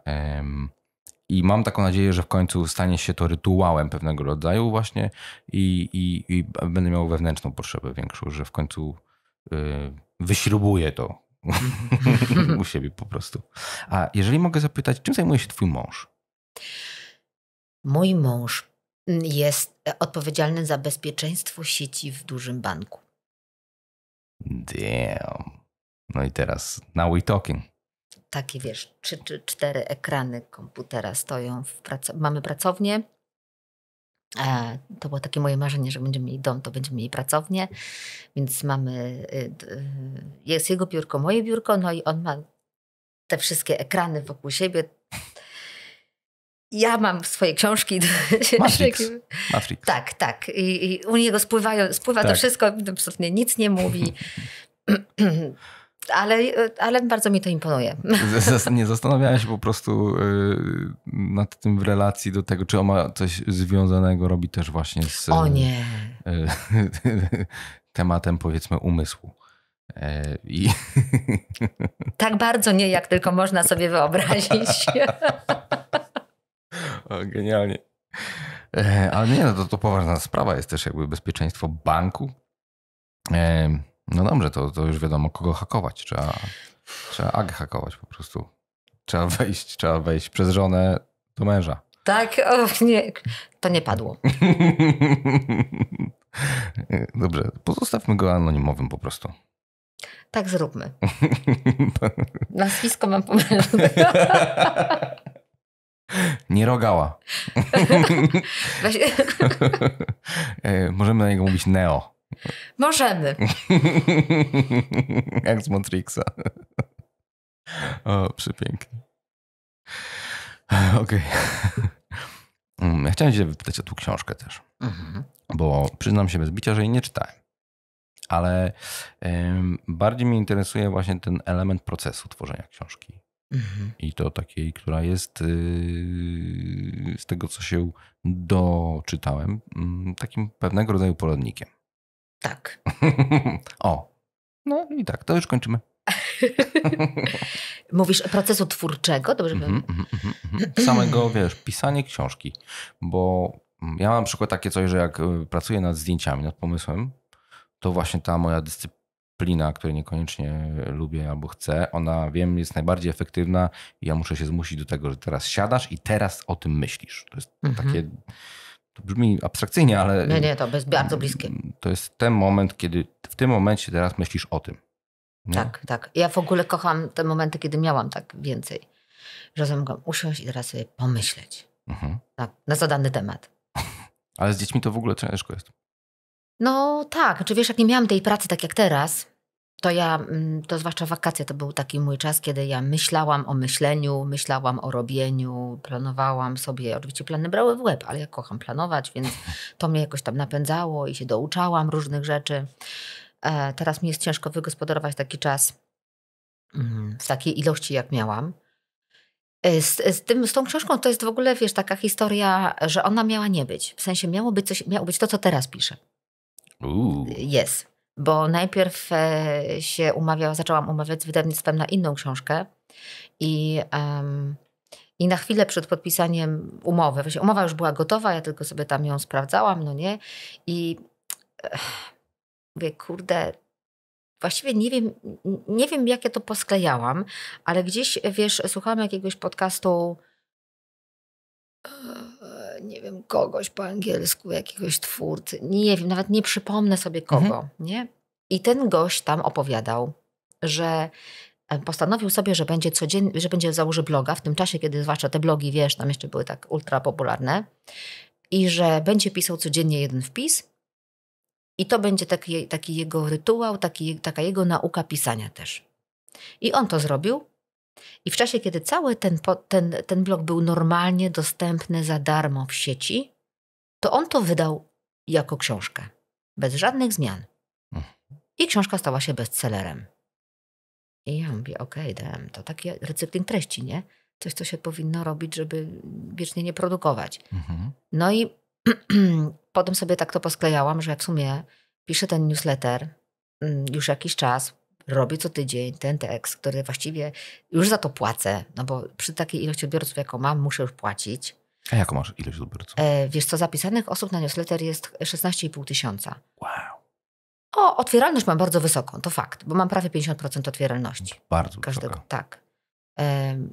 I mam taką nadzieję, że w końcu stanie się to rytuałem pewnego rodzaju właśnie i będę miał wewnętrzną potrzebę większą, że w końcu wyśrubuję to u siebie po prostu. A jeżeli mogę zapytać, czym zajmuje się twój mąż? Mój mąż jest odpowiedzialny za bezpieczeństwo sieci w dużym banku. Damn. No i teraz, now we talking. Takie, wiesz, 3 czy 4 ekrany komputera stoją. Mamy pracownię. To było takie moje marzenie, że będziemy mieli dom, to będziemy mieli pracownię. Więc jest jego biurko, moje biurko, no i on ma te wszystkie ekrany wokół siebie. Ja mam swoje książki. Matrix. Tak. I u niego spływa to wszystko, absolutnie nic nie mówi. Ale bardzo mi to imponuje. Nie zastanawiałem się po prostu nad tym w relacji do tego, czy on ma coś związanego, robi też właśnie z tematem, powiedzmy, umysłu. Tak bardzo nie, jak tylko można sobie wyobrazić. O, genialnie. Ale nie, no to poważna sprawa jest też jakby bezpieczeństwo banku. No dobrze, to już wiadomo, kogo hakować. Trzeba Agę hakować po prostu. Trzeba wejść przez żonę do męża. Tak? Nie, to nie padło. Dobrze, pozostawmy go anonimowym po prostu. Tak zróbmy. Nazwisko mam pomyślne. Nie Rogała. Możemy na niego mówić Neo. Możemy. Jak z Matrixa. O, przepięknie. Okej. Ja chciałem cię wypytać o tą książkę też. Bo przyznam się bez bicia, że jej nie czytałem. Ale bardziej mnie interesuje właśnie ten element procesu tworzenia książki. I to takiej, która jest z tego, co się doczytałem, takim pewnego rodzaju poradnikiem. Tak. O, no i tak, to już kończymy. Mówisz procesu twórczego? Dobrze wiem. Samego, wiesz, pisanie książki. Bo ja mam na przykład takie coś, że jak pracuję nad zdjęciami, nad pomysłem, to właśnie ta moja dyscyplina, której niekoniecznie lubię albo chcę, ona, wiem, jest najbardziej efektywna i ja muszę się zmusić do tego, że teraz siadasz i teraz o tym myślisz. To jest takie, to brzmi abstrakcyjnie, ale... Nie, to jest bardzo bliskie. To jest ten moment, kiedy w tym momencie teraz myślisz o tym. Nie? Tak. Ja w ogóle kocham te momenty, kiedy miałam tak więcej. Że mogłam usiąść i teraz sobie pomyśleć. Tak, na zadany temat. Ale z dziećmi to w ogóle ciężko jest. No tak, znaczy wiesz, jak nie miałam tej pracy tak jak teraz, to zwłaszcza wakacje, to był taki mój czas, kiedy ja myślałam o myśleniu, myślałam o robieniu, planowałam sobie, oczywiście plany brały w łeb, ale ja kocham planować, więc to mnie jakoś tam napędzało i się douczałam różnych rzeczy. Teraz mi jest ciężko wygospodarować taki czas w takiej ilości, jak miałam. Z tą książką to jest w ogóle, wiesz, taka historia, że ona miała nie być. W sensie miało być to, co teraz piszę. Jest. Bo najpierw zaczęłam umawiać z wydawnictwem na inną książkę i na chwilę przed podpisaniem umowy, właśnie umowa już była gotowa, ja tylko sobie tam ją sprawdzałam, no nie? I mówię, kurde, właściwie nie wiem jak ja to posklejałam, ale gdzieś, wiesz, słuchałam jakiegoś podcastu, nie wiem, kogoś po angielsku, jakiegoś twórcy, nie wiem, nawet nie przypomnę sobie kogo, nie? I ten gość tam opowiadał, że postanowił sobie, że będzie codziennie, że będzie założy bloga w tym czasie, kiedy zwłaszcza te blogi, wiesz, tam jeszcze były tak ultra popularne i że będzie pisał codziennie jeden wpis i to będzie taki jego rytuał, taka jego nauka pisania też. I on to zrobił i w czasie, kiedy cały ten blog był normalnie dostępny za darmo w sieci, to on to wydał jako książkę, bez żadnych zmian. I książka stała się bestsellerem. I ja mówię, okej, to taki recykling treści, nie? Coś, co się powinno robić, żeby wiecznie nie produkować. No i potem sobie tak to posklejałam, że w sumie piszę ten newsletter już jakiś czas, robię co tydzień ten tekst, który właściwie już za to płacę, no bo przy takiej ilości odbiorców, jaką mam, muszę już płacić. A jaką masz ilość odbiorców? Wiesz co, zapisanych osób na newsletter jest 16,5 tysiąca. Wow. Otwieralność mam bardzo wysoką, to fakt, bo mam prawie 50% otwieralności. Bardzo każdego, wysoka. tak.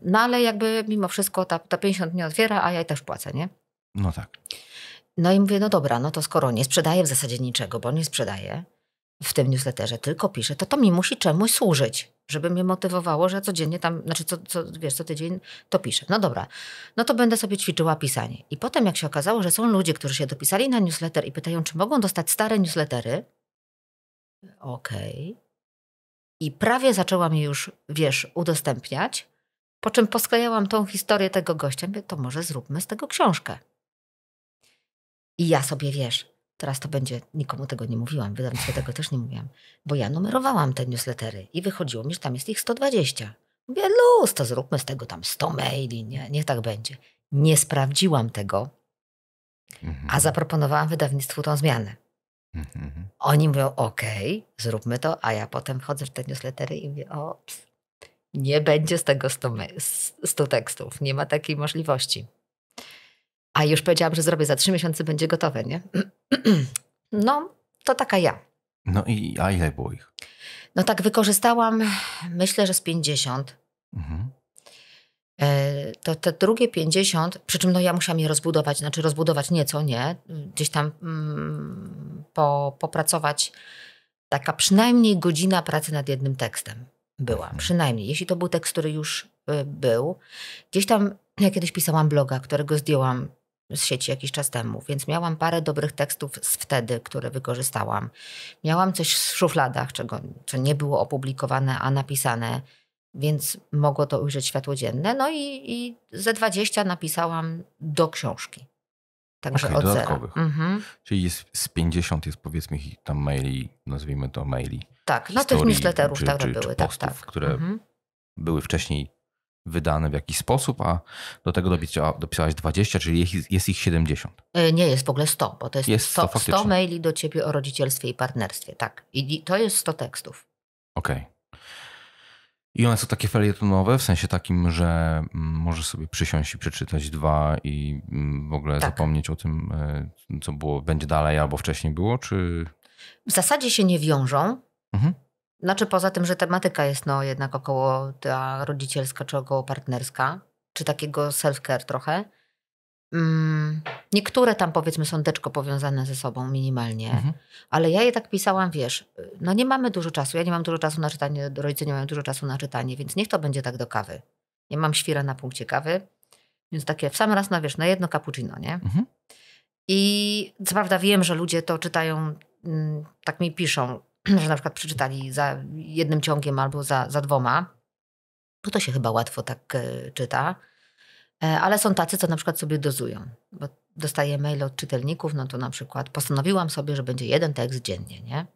No ale jakby mimo wszystko ta 50 nie otwiera, a ja też płacę, nie? No tak. No i mówię, no dobra, no to skoro nie sprzedaję w zasadzie niczego, bo nie sprzedaję w tym newsletterze, tylko piszę, to mi musi czemuś służyć, żeby mnie motywowało, że codziennie tam, znaczy co tydzień to piszę. No dobra, no to będę sobie ćwiczyła pisanie. I potem jak się okazało, że są ludzie, którzy się dopisali na newsletter i pytają, czy mogą dostać stare newslettery, okej. I prawie zaczęłam je już, wiesz, udostępniać, po czym posklejałam tą historię tego gościa, mówię, to może zróbmy z tego książkę. I ja sobie, wiesz, teraz to będzie, nikomu tego nie mówiłam, wydawnictwie tego też nie mówiłam, bo ja numerowałam te newslettery i wychodziło mi, że tam jest ich 120. Mówię, luz, to zróbmy z tego tam 100 maili, niech tak będzie. Nie sprawdziłam tego, a zaproponowałam wydawnictwu tą zmianę. Oni mówią, okej, zróbmy to, a ja potem wchodzę w te newslettery i mówię, nie będzie z tego 100 tekstów, nie ma takiej możliwości. A już powiedziałam, że zrobię za 3 miesiące, będzie gotowe, nie? No, to taka ja. No a ile było ich? No tak wykorzystałam, myślę, że z 50. To te drugie 50, przy czym no ja musiałam je rozbudować, znaczy rozbudować nieco, nie? Gdzieś tam popracować. Taka przynajmniej godzina pracy nad jednym tekstem była. Przynajmniej. Jeśli to był tekst, który już był. Gdzieś tam ja kiedyś pisałam bloga, którego zdjęłam z sieci jakiś czas temu, więc miałam parę dobrych tekstów z wtedy, które wykorzystałam. Miałam coś w szufladach, co nie było opublikowane, a napisane, więc mogło to ujrzeć światło dzienne. No i ze 20 napisałam do książki. Także od dodatkowych. Zera. Czyli z 50 jest powiedzmy tam maili, nazwijmy to maili. Tak, no tych newsletterów tak były. Czy postów, które były wcześniej wydane w jakiś sposób, a do tego dopisałaś 20, czyli jest ich 70. Nie, jest w ogóle 100, bo to jest 100 maili do ciebie o rodzicielstwie i partnerstwie, tak. I to jest 100 tekstów. Okej. I one są takie felietonowe, w sensie takim, że możesz sobie przysiąść i przeczytać 2 i w ogóle zapomnieć o tym, co będzie dalej albo wcześniej było, czy... W zasadzie się nie wiążą. Znaczy poza tym, że tematyka jest jednak około ta rodzicielska czy około partnerska, czy takiego self-care trochę. Niektóre tam powiedzmy są teczko powiązane ze sobą minimalnie, ale ja je tak pisałam, wiesz, nie mamy dużo czasu, ja nie mam dużo czasu na czytanie, rodzice nie mają dużo czasu na czytanie, więc niech to będzie tak do kawy. Ja mam świra na punkcie kawy, więc takie w sam raz na jedno cappuccino, nie? I co prawda wiem, że ludzie to czytają, tak mi piszą, że na przykład przeczytali za jednym ciągiem albo za dwoma, bo to się chyba łatwo tak czyta. Ale są tacy, co na przykład sobie dozują. Bo dostaję maile od czytelników, to na przykład postanowiłam sobie, że będzie jeden tekst dziennie, nie?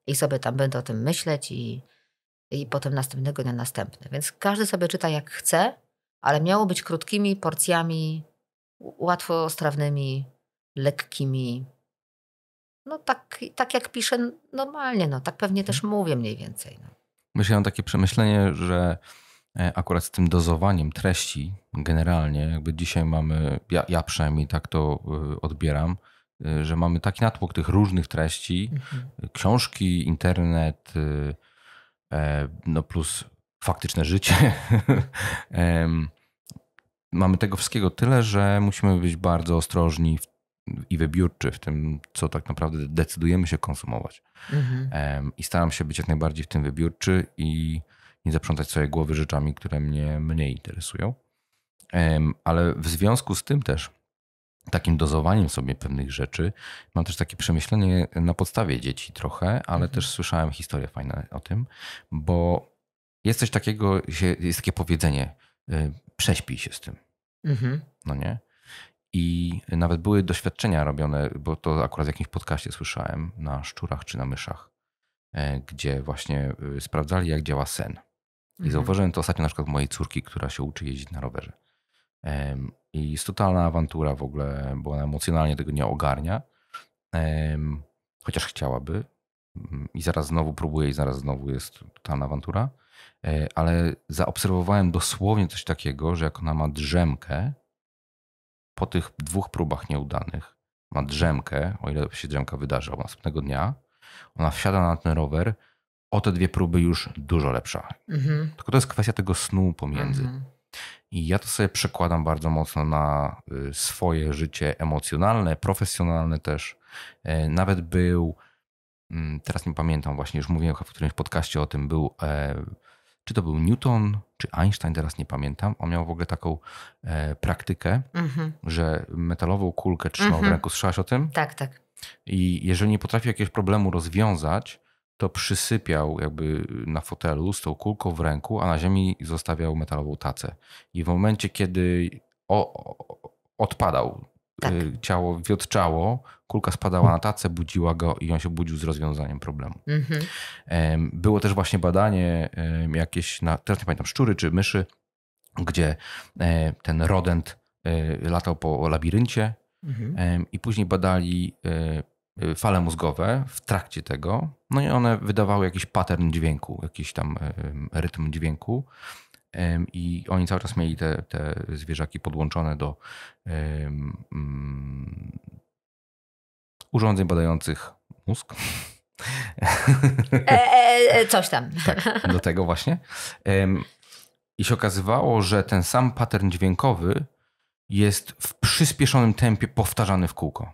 I sobie tam będę o tym myśleć i potem następnego dnia następny. Więc każdy sobie czyta jak chce, ale miało być krótkimi porcjami, łatwostrawnymi, lekkimi. Tak jak piszę normalnie, tak pewnie też mówię mniej więcej. Myślę, mam takie przemyślenie, że akurat z tym dozowaniem treści generalnie, jakby dzisiaj mamy, ja przynajmniej tak to odbieram, że mamy taki natłok tych różnych treści, książki, internet, plus faktyczne życie. Mamy tego wszystkiego tyle, że musimy być bardzo ostrożni i wybiórczy w tym, co tak naprawdę decydujemy się konsumować. I staram się być jak najbardziej w tym wybiórczy i nie zaprzątać sobie głowy rzeczami, które mnie mniej interesują. Ale w związku z tym też, takim dozowaniem sobie pewnych rzeczy, mam też takie przemyślenie na podstawie dzieci trochę, ale też słyszałem historie fajne o tym, bo jest coś takiego, jest takie powiedzenie, prześpij się z tym. No nie? I nawet były doświadczenia robione, bo to akurat w jakimś podcaście słyszałem, na szczurach czy na myszach, gdzie właśnie sprawdzali, jak działa sen. I zauważyłem to ostatnio na przykład mojej córki, która się uczy jeździć na rowerze. I jest totalna awantura w ogóle, bo ona emocjonalnie tego nie ogarnia, chociaż chciałaby. I zaraz znowu próbuje i zaraz znowu jest totalna awantura. Ale zaobserwowałem dosłownie coś takiego, że jak ona ma drzemkę, po tych 2 próbach nieudanych, ma drzemkę, o ile się drzemka wydarzy następnego dnia, ona wsiada na ten rower, o te 2 próby już dużo lepsza. Tylko to jest kwestia tego snu pomiędzy. I ja to sobie przekładam bardzo mocno na swoje życie emocjonalne, profesjonalne też. Nawet był, teraz nie pamiętam właśnie, już mówiłem w którymś podcaście o tym, czy to był Newton, czy Einstein, teraz nie pamiętam. On miał w ogóle taką praktykę, że metalową kulkę trzymał w ręku. Słyszałaś o tym? Tak. I jeżeli nie potrafił jakiegoś problemu rozwiązać, to przysypiał jakby na fotelu z tą kulką w ręku, a na ziemi zostawiał metalową tacę. I w momencie, kiedy odpadał, ciało wiotczało, kulka spadała na tacę, budziła go i on się budził z rozwiązaniem problemu. Było też właśnie badanie jakieś, teraz nie pamiętam, szczury czy myszy, gdzie ten rodent latał po labiryncie i później badali fale mózgowe w trakcie tego. No i one wydawały jakiś pattern dźwięku, jakiś tam rytm dźwięku. I oni cały czas mieli te zwierzaki podłączone do urządzeń badających mózg. Coś tam. Tak, do tego właśnie. I się okazywało, że ten sam pattern dźwiękowy jest w przyspieszonym tempie powtarzany w kółko.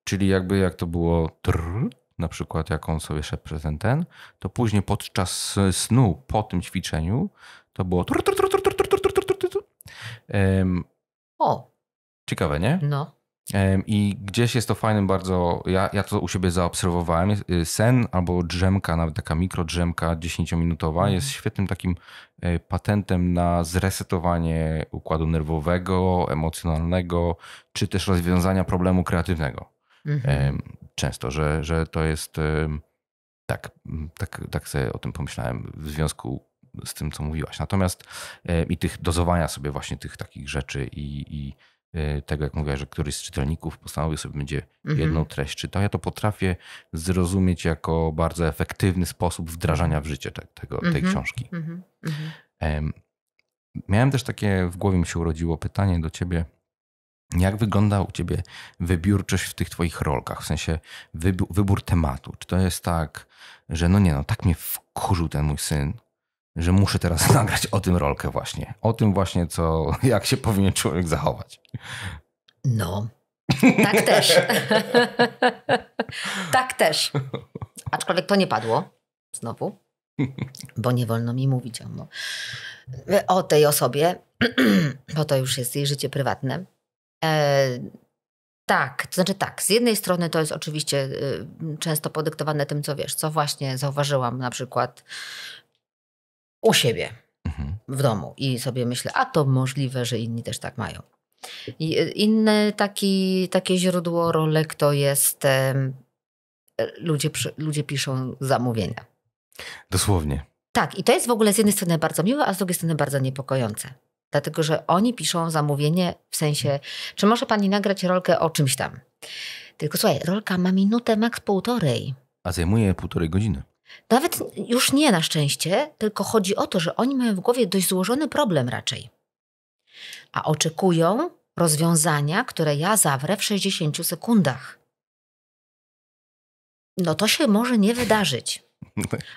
Czyli jakby jak to było trrr, na przykład jak on sobie szedł przez ten, to później podczas snu po tym ćwiczeniu to było O. Ciekawe, nie? No. I gdzieś jest to fajnym bardzo, ja to u siebie zaobserwowałem, sen albo drzemka, nawet taka mikrodrzemka 10-minutowa jest świetnym takim patentem na zresetowanie układu nerwowego, emocjonalnego, czy też rozwiązania problemu kreatywnego. Często, że to jest, tak sobie o tym pomyślałem w związku z tym, co mówiłaś. Natomiast i tych dozowania sobie właśnie tych takich rzeczy i tego, jak mówiłaś, że któryś z czytelników postanowił sobie będzie jedną treść czytał. Ja to potrafię zrozumieć jako bardzo efektywny sposób wdrażania w życie tej książki. Miałem też takie, w głowie mi się urodziło pytanie do ciebie, Jak wygląda u ciebie wybiórczość w tych twoich rolkach? W sensie wybór tematu. Czy to jest tak, że tak mnie wkurzył ten mój syn, że muszę teraz nagrać o tym rolkę właśnie. O tym właśnie, jak się powinien człowiek zachować. No, tak też. Tak też. Aczkolwiek to nie padło. Znowu. Bo nie wolno mi mówić o tej osobie, bo to już jest jej życie prywatne. Tak, to znaczy tak, z jednej strony to jest oczywiście często podyktowane tym, co wiesz, co właśnie zauważyłam na przykład u siebie w domu i sobie myślę, a to możliwe, że inni też tak mają. I inne takie źródło rolek to jest ludzie piszą zamówienia. Dosłownie. Tak, i to jest w ogóle z jednej strony bardzo miłe, a z drugiej strony bardzo niepokojące. Dlatego, że oni piszą zamówienie w sensie, czy może pani nagrać rolkę o czymś tam. Tylko słuchaj, rolka ma minutę, max 1,5. A zajmuje 1,5 godziny. Nawet już nie na szczęście, tylko chodzi o to, że oni mają w głowie dość złożony problem raczej. A oczekują rozwiązania, które ja zawrę w 60 sekundach. No to się może nie wydarzyć.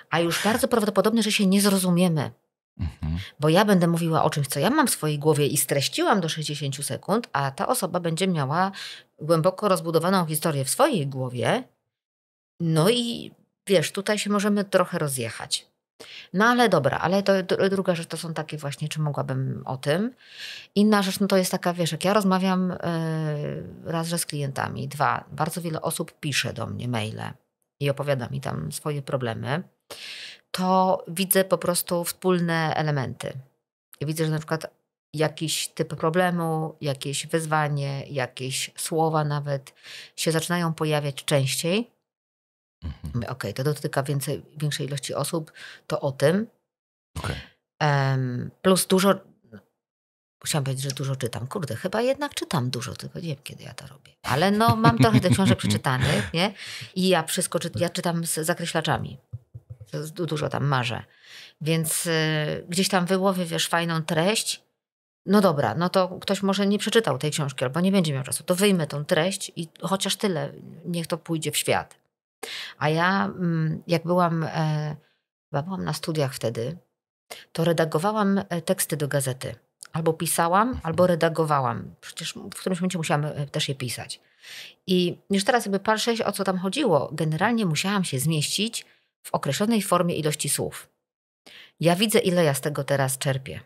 A już bardzo prawdopodobne, że się nie zrozumiemy. Bo ja będę mówiła o czymś, co ja mam w swojej głowie i streściłam do 60 sekund, a ta osoba będzie miała głęboko rozbudowaną historię w swojej głowie. No i wiesz, tutaj się możemy trochę rozjechać. No ale dobra, ale to druga rzecz to są takie właśnie, czy mogłabym o tym. Inna rzecz, no to jest taka, wiesz, jak ja rozmawiam raz, że z klientami, dwa, bardzo wiele osób pisze do mnie maile i opowiada mi tam swoje problemy, to widzę po prostu wspólne elementy. I widzę, że na przykład jakiś typ problemu, jakieś wyzwanie, jakieś słowa nawet się zaczynają pojawiać częściej. Okej, to dotyka większej ilości osób, to o tym. Okay. Plus dużo, musiałam powiedzieć, że dużo czytam. Kurde, chyba jednak czytam dużo, tylko nie wiem, kiedy ja to robię. Ale no, mam trochę tych książek przeczytanych, nie? I ja wszystko ja czytam z zakreślaczami. Dużo tam marzę. Więc gdzieś tam wyłowię, wiesz, fajną treść. No dobra, no to ktoś może nie przeczytał tej książki albo nie będzie miał czasu. To wyjmę tą treść i chociaż tyle, niech to pójdzie w świat. A ja, jak byłam na studiach wtedy, to redagowałam teksty do gazety. Albo pisałam, albo redagowałam. Przecież w którymś momencie musiałam też je pisać. I już teraz jakby patrzę, o co tam chodziło. Generalnie musiałam się zmieścić w określonej formie ilości słów. Ja widzę, ile ja z tego teraz czerpię.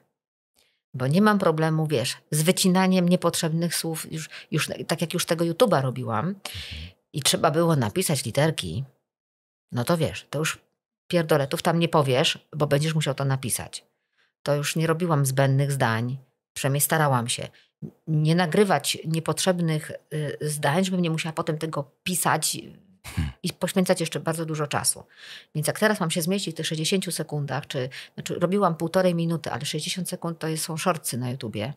Bo nie mam problemu, wiesz, z wycinaniem niepotrzebnych słów, już tak jak już tego YouTube'a robiłam i trzeba było napisać literki, no to wiesz, to już pierdoletów tam nie powiesz, bo będziesz musiał to napisać. To już nie robiłam zbędnych zdań, przynajmniej starałam się. Nie nagrywać niepotrzebnych zdań, żebym nie musiała potem tego pisać i poświęcać jeszcze bardzo dużo czasu. Więc jak teraz mam się zmieścić w tych 60 sekundach, znaczy robiłam 1,5 minuty, ale 60 sekund to są shortsy na YouTubie.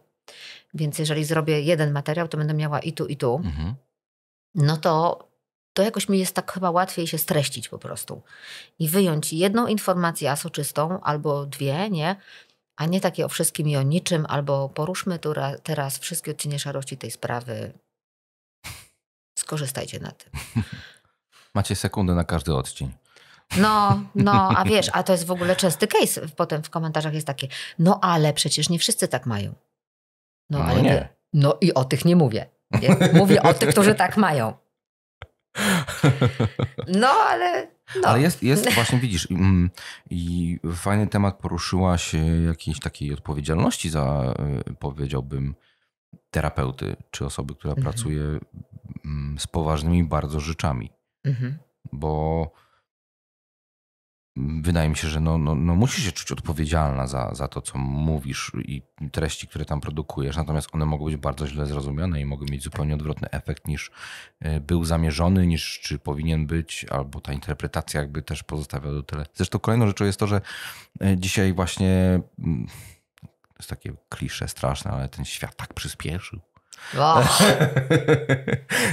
Więc jeżeli zrobię jeden materiał, to będę miała i tu. No to jakoś mi jest tak chyba łatwiej się streścić po prostu. I wyjąć jedną informację soczystą albo dwie, nie? A nie takie o wszystkim i o niczym, albo poruszmy tu teraz wszystkie odcienie szarości tej sprawy. Skorzystajcie na tym. Macie sekundę na każdy odcień. No, a wiesz, a to jest w ogóle częsty case. Potem w komentarzach jest takie, no ale przecież nie wszyscy tak mają. No ale nie. No i o tych nie mówię. Nie? Mówię o tych, którzy tak mają. No, ale... No. Ale jest właśnie, widzisz, i fajny temat poruszyłaś jakiejś takiej odpowiedzialności za, powiedziałbym, terapeuty, czy osoby, która pracuje z poważnymi bardzo rzeczami. Bo wydaje mi się, że no musisz się czuć odpowiedzialna za to, co mówisz i treści, które tam produkujesz. Natomiast one mogą być bardzo źle zrozumiane i mogą mieć zupełnie odwrotny efekt niż był zamierzony, niż czy powinien być, albo ta interpretacja jakby też pozostawia do tyle. Zresztą kolejną rzeczą jest to, że dzisiaj właśnie, to jest takie klisze straszne, ale ten świat tak przyspieszył. O,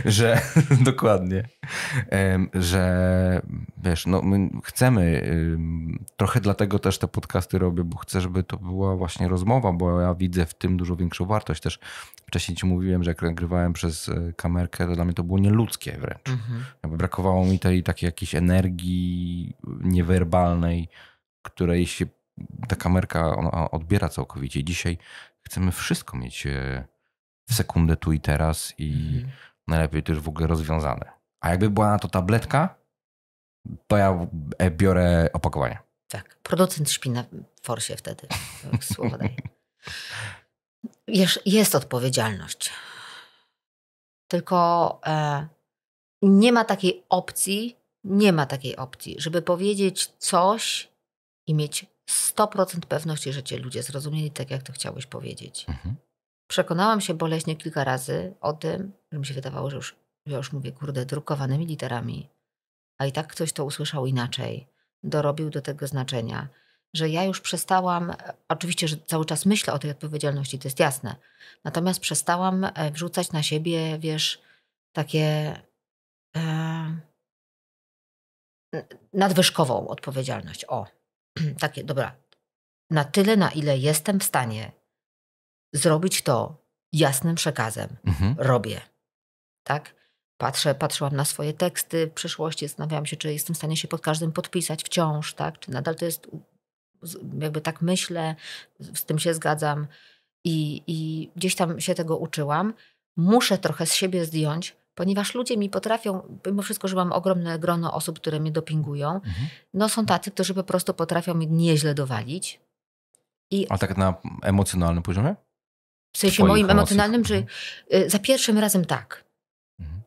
że dokładnie, że wiesz, no my chcemy, trochę dlatego też te podcasty robię, bo chcę, żeby to była właśnie rozmowa, bo ja widzę w tym dużo większą wartość. Też wcześniej ci mówiłem, że jak nagrywałem przez kamerkę, to dla mnie to było nieludzkie wręcz. Jakby brakowało mi tej takiej jakiejś energii niewerbalnej, której się ta kamerka ona odbiera całkowicie. Dzisiaj chcemy wszystko mieć w sekundę tu i teraz i najlepiej też w ogóle rozwiązane. A jakby była na to tabletka, to ja biorę opakowanie. tak, producent śpi na forsie wtedy. Słowo daję. Wiesz, jest odpowiedzialność. Tylko nie ma takiej opcji, żeby powiedzieć coś i mieć 100% pewności, że cię ludzie zrozumieli tak, jak to chciałeś powiedzieć. Przekonałam się boleśnie kilka razy o tym, że mi się wydawało, że już mówię, kurde, drukowanymi literami, a i tak ktoś to usłyszał inaczej, dorobił do tego znaczenia, że ja już przestałam, oczywiście, że cały czas myślę o tej odpowiedzialności, to jest jasne, natomiast przestałam wrzucać na siebie, wiesz, takie nadwyżkową odpowiedzialność. O, takie, dobra, na tyle, na ile jestem w stanie zrobić to jasnym przekazem. Robię. Tak? Patrzyłam na swoje teksty w przyszłości, zastanawiałam się, czy jestem w stanie się pod każdym podpisać wciąż, tak? Czy nadal to jest, jakby tak myślę, z tym się zgadzam i gdzieś tam się tego uczyłam. Muszę trochę z siebie zdjąć, ponieważ ludzie mi potrafią, mimo wszystko, że mam ogromne grono osób, które mnie dopingują, no są tacy, którzy po prostu potrafią mnie nieźle dowalić. A tak na emocjonalnym poziomie? W sensie moim emocjonalnym, że za pierwszym razem tak.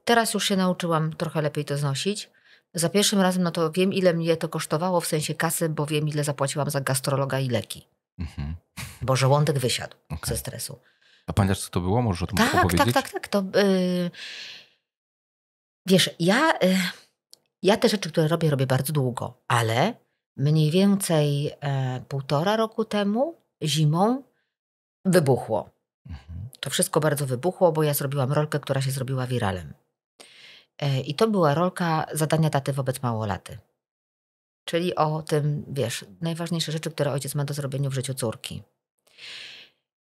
Teraz już się nauczyłam trochę lepiej to znosić. Za pierwszym razem no to wiem, ile mnie to kosztowało w sensie kasy, bo wiem, ile zapłaciłam za gastrologa i leki. Bo żołądek wysiadł ze stresu. A pamiętasz, co to było? Możesz o tym opowiedzieć? Tak. To, wiesz, ja te rzeczy, które robię bardzo długo, ale mniej więcej 1,5 roku temu zimą wybuchło. To wszystko bardzo wybuchło, bo ja zrobiłam rolkę, która się zrobiła wiralem. I to była rolka zadania taty wobec małolaty. Czyli o tym, wiesz, najważniejsze rzeczy, które ojciec ma do zrobienia w życiu córki.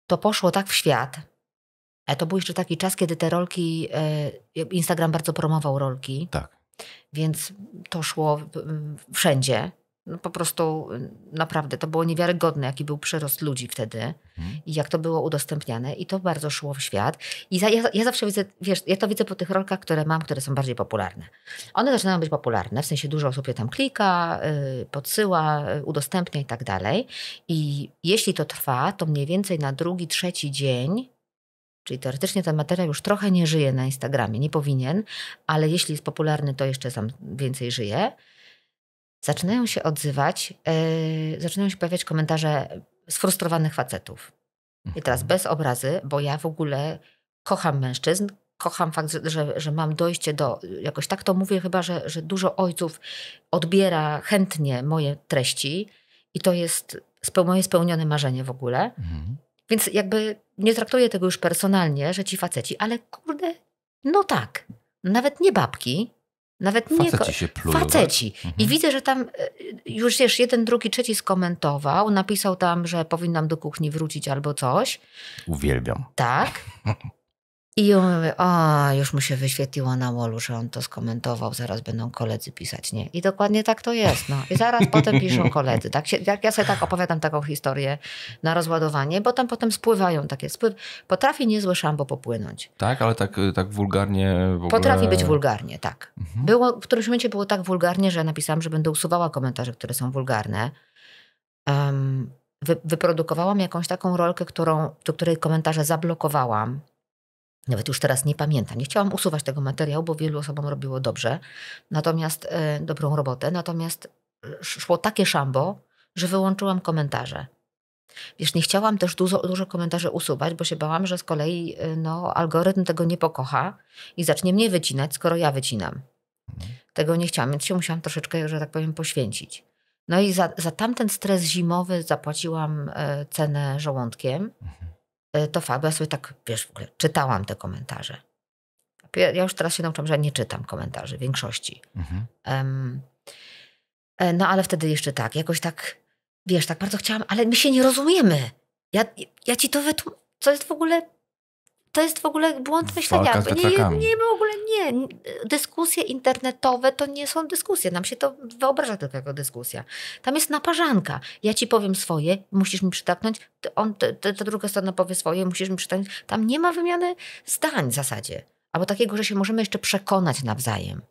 To poszło tak w świat. To był jeszcze taki czas, kiedy te rolki, Instagram bardzo promował rolki. Tak. Więc to szło wszędzie. No po prostu naprawdę to było niewiarygodne, jaki był przyrost ludzi wtedy i jak to było udostępniane i to bardzo szło w świat. I ja zawsze widzę, wiesz, ja to widzę po tych rolkach, które mam, które są bardziej popularne. One zaczynają być popularne, w sensie dużo osób je tam klika, podsyła, udostępnia i tak dalej. I jeśli to trwa, to mniej więcej na 2., 3 dzień, czyli teoretycznie ten materiał już trochę nie żyje na Instagramie, nie powinien, ale jeśli jest popularny, to jeszcze tam więcej żyje. Zaczynają się odzywać, zaczynają się pojawiać komentarze sfrustrowanych facetów. I teraz bez obrazy, bo ja w ogóle kocham mężczyzn, kocham fakt, że mam dojście do, jakoś tak to mówię chyba, że dużo ojców odbiera chętnie moje treści i to jest moje spełnione marzenie w ogóle. Więc jakby nie traktuję tego już personalnie, że ci faceci, ale kurde, no tak, nawet nie babki, nawet faceci się plują. Faceci. I widzę, że tam już wiesz, 1, 2, 3 skomentował, napisał tam, że powinnam do kuchni wrócić albo coś. Uwielbiam. Tak. I ja mówię, już mu się wyświetliło na wallu, że on to skomentował, zaraz będą koledzy pisać, nie? I dokładnie tak to jest, no. I zaraz potem piszą koledzy. Tak, ja sobie tak opowiadam taką historię na rozładowanie, bo tam potem spływają takie potrafi niezłe szambo popłynąć. Tak, ale tak wulgarnie w ogóle... Potrafi być wulgarnie, tak. W którymś momencie było tak wulgarnie, że napisałam, że będę usuwała komentarze, które są wulgarne. Wyprodukowałam jakąś taką rolkę, do której komentarze zablokowałam. Nawet już teraz nie pamiętam. Nie chciałam usuwać tego materiału, bo wielu osobom robiło dobrze. Natomiast dobrą robotę. Natomiast szło takie szambo, że wyłączyłam komentarze. Wiesz, nie chciałam też dużo komentarzy usuwać, bo się bałam, że z kolei algorytm tego nie pokocha i zacznie mnie wycinać, skoro ja wycinam. Tego nie chciałam, więc się musiałam troszeczkę, że tak powiem, poświęcić. No i za tamten stres zimowy zapłaciłam cenę żołądkiem. to fakt, bo ja sobie tak, wiesz, w ogóle czytałam te komentarze. Ja już teraz się nauczyłam, że ja nie czytam komentarzy, większości. No ale wtedy jeszcze tak, jakoś tak, wiesz, tak bardzo chciałam, ale my się nie rozumiemy. Ja ci to wytłumaczę. To jest w ogóle błąd myślenia. Nie, w ogóle nie. Dyskusje internetowe to nie są dyskusje. Nam się to wyobraża tylko jako dyskusja. Tam jest naparzanka. Ja ci powiem swoje, musisz mi przytaknąć, ta druga strona powie swoje, musisz mi przytaknąć. Tam nie ma wymiany zdań w zasadzie. Albo takiego, że się możemy jeszcze przekonać nawzajem.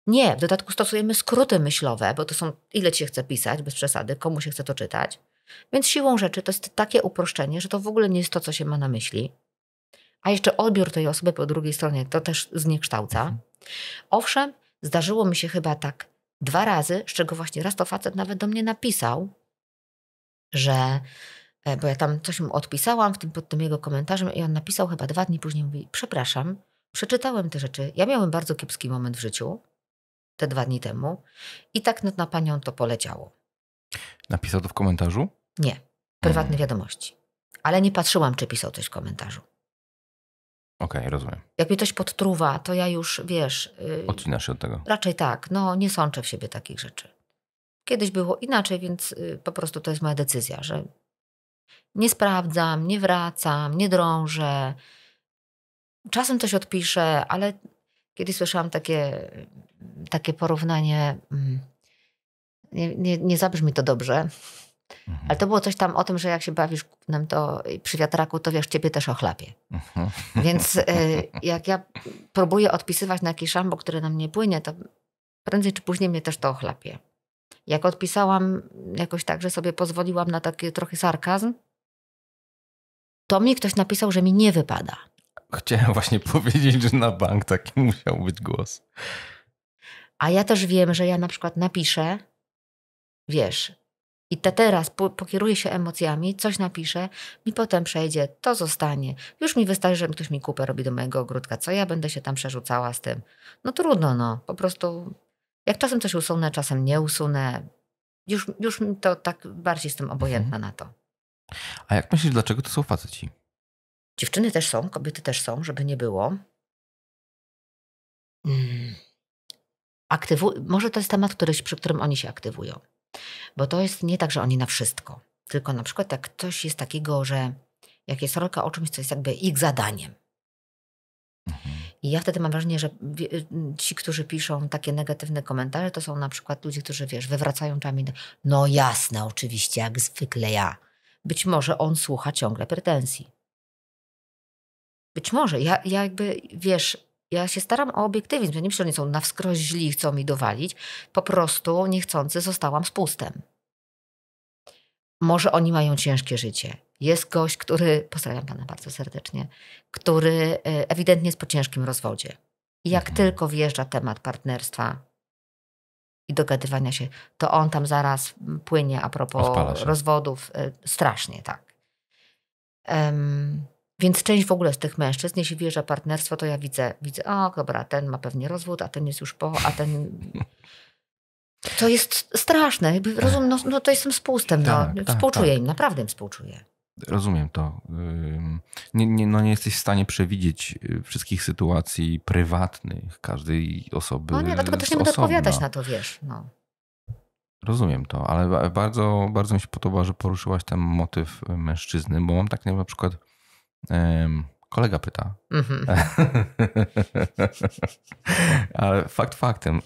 Nie, w dodatku stosujemy skróty myślowe, bo to są, ile ci się chce pisać, bez przesady, komu się chce to czytać. Więc siłą rzeczy to jest takie uproszczenie, że to w ogóle nie jest to, co się ma na myśli. A jeszcze odbiór tej osoby po drugiej stronie to też zniekształca. Owszem, zdarzyło mi się chyba tak 2 razy, z czego właśnie raz to facet nawet do mnie napisał, że, bo ja tam coś mu odpisałam pod tym jego komentarzem i on napisał chyba 2 dni później, mówi, przepraszam, przeczytałem te rzeczy. Ja miałem bardzo kiepski moment w życiu, te 2 dni temu i tak na panią to poleciało. Napisał to w komentarzu? Nie, prywatne wiadomości. Ale nie patrzyłam, czy pisał coś w komentarzu. Okej, rozumiem. Jak mi ktoś podtruwa, to ja już, wiesz... Odcinasz się od tego? Raczej tak. No, nie sączę w siebie takich rzeczy. Kiedyś było inaczej, więc po prostu to jest moja decyzja, że nie sprawdzam, nie wracam, nie drążę. Czasem coś odpiszę, ale kiedyś słyszałam takie porównanie, nie zabrzmi to dobrze, ale to było coś tam o tym, że jak się bawisz gównem, to przy wiatraku, to wiesz, ciebie też ochlapie. Więc jak ja próbuję odpisywać na jakiś szambo, który na mnie płynie, to prędzej czy później mnie też to ochlapie. Jak odpisałam jakoś tak, że sobie pozwoliłam na taki trochę sarkazm, to mi ktoś napisał, że mi nie wypada. Chciałem właśnie powiedzieć, że na bank taki musiał być głos. A ja też wiem, że ja na przykład napiszę, wiesz, i teraz pokieruję się emocjami, coś napiszę, mi potem przejdzie, to zostanie. Już mi wystarczy, że ktoś mi kupę robi do mojego ogródka, co ja będę się tam przerzucała z tym. No trudno, no. Po prostu jak czasem coś usunę, czasem nie usunę. Już mi to tak bardziej jestem obojętna na to. A jak myślisz, dlaczego to są faceci? Dziewczyny też są, kobiety też są, żeby nie było. Może to jest temat, przy którym oni się aktywują. Bo to jest nie tak, że oni na wszystko. Tylko na przykład jak coś jest takiego, że jak jest rolka o czymś, co jest jakby ich zadaniem. I ja wtedy mam wrażenie, że ci, którzy piszą takie negatywne komentarze, to są na przykład ludzie, którzy, wiesz, wywracają oczami. No jasne, oczywiście, jak zwykle ja. Być może on słucha ciągle pretensji. Być może. Ja jakby, wiesz, ja się staram o obiektywizm. Ja nie myślę, że oni są na wskroś źli, chcą mi dowalić. Po prostu niechcący zostałam spustem. Może oni mają ciężkie życie. Jest gość, który, pozdrawiam pana bardzo serdecznie, który ewidentnie jest po ciężkim rozwodzie. I jak tylko wjeżdża temat partnerstwa i dogadywania się, to on tam zaraz płynie a propos rozwodów. Strasznie, tak. Więc część w ogóle z tych mężczyzn, jeśli wjeżdża partnerstwo, to ja widzę, o dobra, ten ma pewnie rozwód, a ten jest już a ten... To jest straszne. No to jestem spustem. Współczuję im, naprawdę im współczuję. Rozumiem to. Nie jesteś w stanie przewidzieć wszystkich sytuacji prywatnych każdej osoby. No nie, dlatego też nie będę odpowiadać na to, wiesz. No. Rozumiem to, ale bardzo, bardzo mi się podoba, że poruszyłaś ten motyw mężczyzny, bo mam tak na przykład kolega pyta. Ale fakt faktem.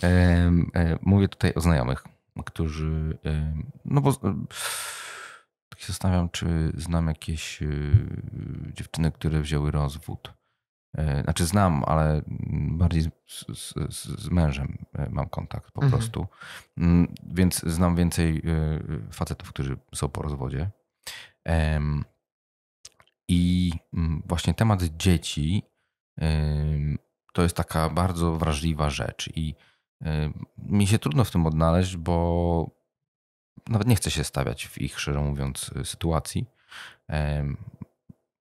Mówię tutaj o znajomych, którzy... No bo tak się zastanawiam, czy znam jakieś dziewczyny, które wzięły rozwód. Znaczy znam, ale bardziej z mężem mam kontakt po prostu. Więc znam więcej facetów, którzy są po rozwodzie. I właśnie temat dzieci to jest taka bardzo wrażliwa rzecz i mi się trudno w tym odnaleźć, bo nawet nie chcę się stawiać w ich, szczerze mówiąc, sytuacji,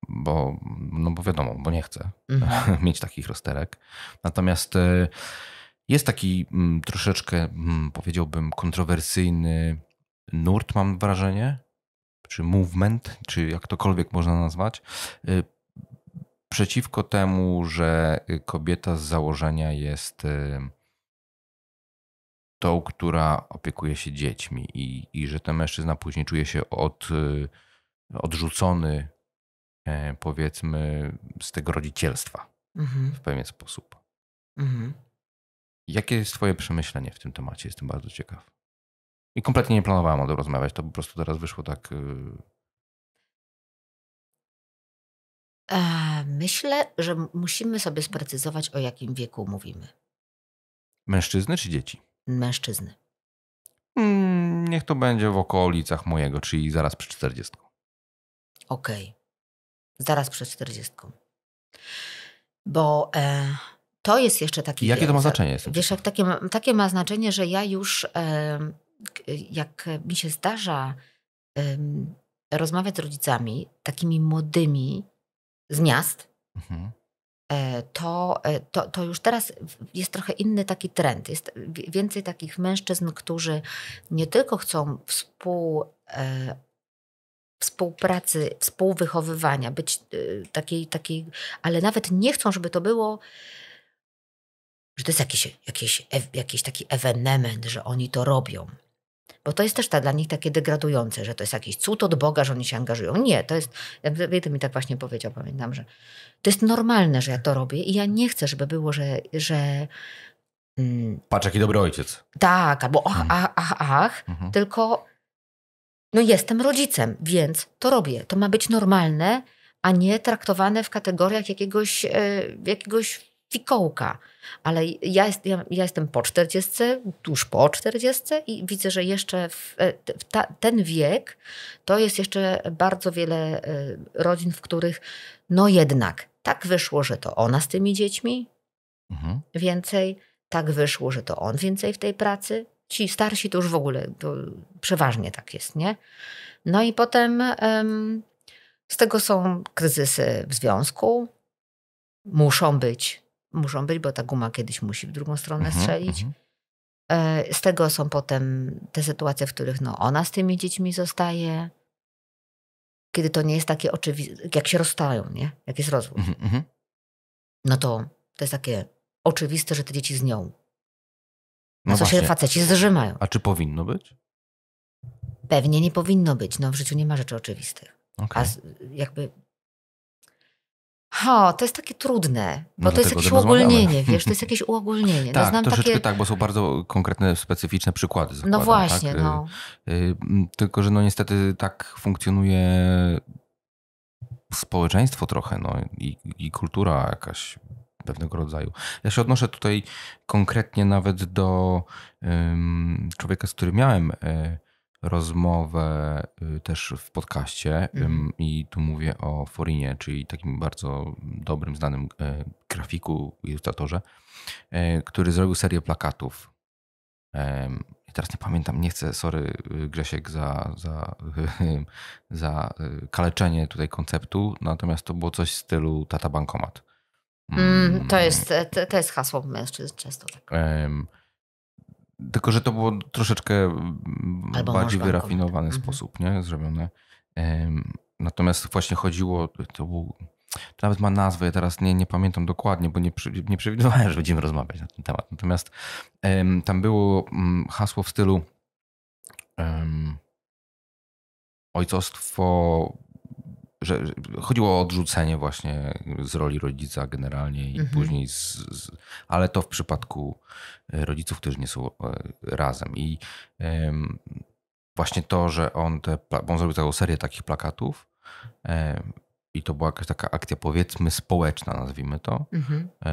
bo wiadomo, bo nie chcę mieć takich rozterek. Natomiast jest taki troszeczkę, powiedziałbym, kontrowersyjny nurt, mam wrażenie, czy movement, czy jak tokolwiek można nazwać, przeciwko temu, że kobieta z założenia jest tą, która opiekuje się dziećmi i że ten mężczyzna później czuje się odrzucony, powiedzmy, z tego rodzicielstwa w pewien sposób. Jakie jest twoje przemyślenie w tym temacie? Jestem bardzo ciekaw. I kompletnie nie planowałem o tym rozmawiać, to po prostu teraz wyszło tak... Myślę, że musimy sobie sprecyzować, o jakim wieku mówimy. Mężczyzny czy dzieci? Mężczyzny. Niech to będzie w okolicach mojego, czyli zaraz przed 40. Okej. Zaraz przed 40. Bo to jest jeszcze taki... I jakie to ma znaczenie? Wiesz, jak takie ma znaczenie, że ja już, jak mi się zdarza rozmawiać z rodzicami, takimi młodymi z miast, to już teraz jest trochę inny taki trend. Jest więcej takich mężczyzn, którzy nie tylko chcą współpracy, współwychowywania, być takiej, ale nawet nie chcą, żeby to było, że to jest jakiś taki ewenement, że oni to robią. Bo to jest też dla nich takie degradujące, że to jest jakiś cud od Boga, że oni się angażują. Nie, to jest, jak mi tak właśnie powiedział, pamiętam, że to jest normalne, że ja to robię i ja nie chcę, żeby było, że patrz, jaki dobry ojciec. Tak, albo tylko no jestem rodzicem, więc to robię. To ma być normalne, a nie traktowane w kategoriach jakiegoś fikołka. Ale ja jestem po 40, tuż po 40 i widzę, że jeszcze ten wiek to jest jeszcze bardzo wiele rodzin, w których no jednak tak wyszło, że to ona z tymi dziećmi więcej, tak wyszło, że to on więcej w tej pracy. Ci starsi to już w ogóle, to przeważnie tak jest, nie? No i potem z tego są kryzysy w związku. Muszą być, bo ta guma kiedyś musi w drugą stronę strzelić. Z tego są potem te sytuacje, w których no ona z tymi dziećmi zostaje. Kiedy to nie jest takie oczywiste, jak się rozstają, nie? Jak jest rozwód. No to jest takie oczywiste, że te dzieci z nią. Na co się faceci zrzymają. A czy powinno być? Pewnie nie powinno być. No w życiu nie ma rzeczy oczywistych. Okay. To jest takie trudne, bo to jest jakieś uogólnienie, wiesz, to jest jakieś uogólnienie. Tak, no, troszeczkę tak, bo są bardzo konkretne, specyficzne przykłady. Zakładam, no właśnie, tak? no. Tylko, że no niestety tak funkcjonuje społeczeństwo trochę, no i kultura jakaś pewnego rodzaju. Ja się odnoszę tutaj konkretnie nawet do człowieka, z którym miałem rozmowę też w podcaście i tu mówię o Forinie, czyli takim bardzo dobrym, znanym grafiku, ilustratorze, który zrobił serię plakatów. I teraz nie pamiętam, nie chcę, sorry Grzesiek za kaleczenie tutaj konceptu, natomiast to było coś w stylu Tata Bankomat. To jest hasło mężczyzn często tak. Tylko, że to było troszeczkę albo bardziej wyrafinowany sposób, nie? Zrobione. Natomiast właśnie chodziło, to nawet ma nazwę, ja teraz nie pamiętam dokładnie, bo nie przewidywałem, że będziemy rozmawiać na ten temat. Natomiast tam było hasło w stylu ojcostwo, że chodziło o odrzucenie właśnie z roli rodzica generalnie i później ale to w przypadku rodziców, którzy nie są razem. I właśnie to, że on zrobił taką serię takich plakatów i to była jakaś taka akcja, powiedzmy, społeczna, nazwijmy to,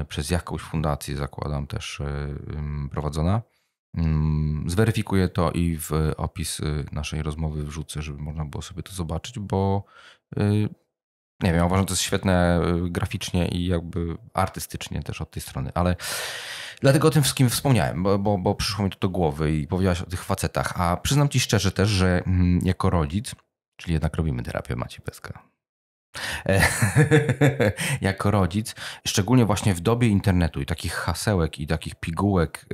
przez jakąś fundację, zakładam, też prowadzona. Zweryfikuję to i w opis naszej rozmowy wrzucę, żeby można było sobie to zobaczyć, bo nie wiem, uważam, że to jest świetne graficznie i jakby artystycznie też od tej strony, ale dlatego o tym wszystkim wspomniałem, bo przyszło mi to do głowy i powiedziałaś o tych facetach, a przyznam ci szczerze też, że jako rodzic, czyli jednak robimy terapię Maciej Peska, jako rodzic, szczególnie właśnie w dobie internetu i takich hasełek i takich pigułek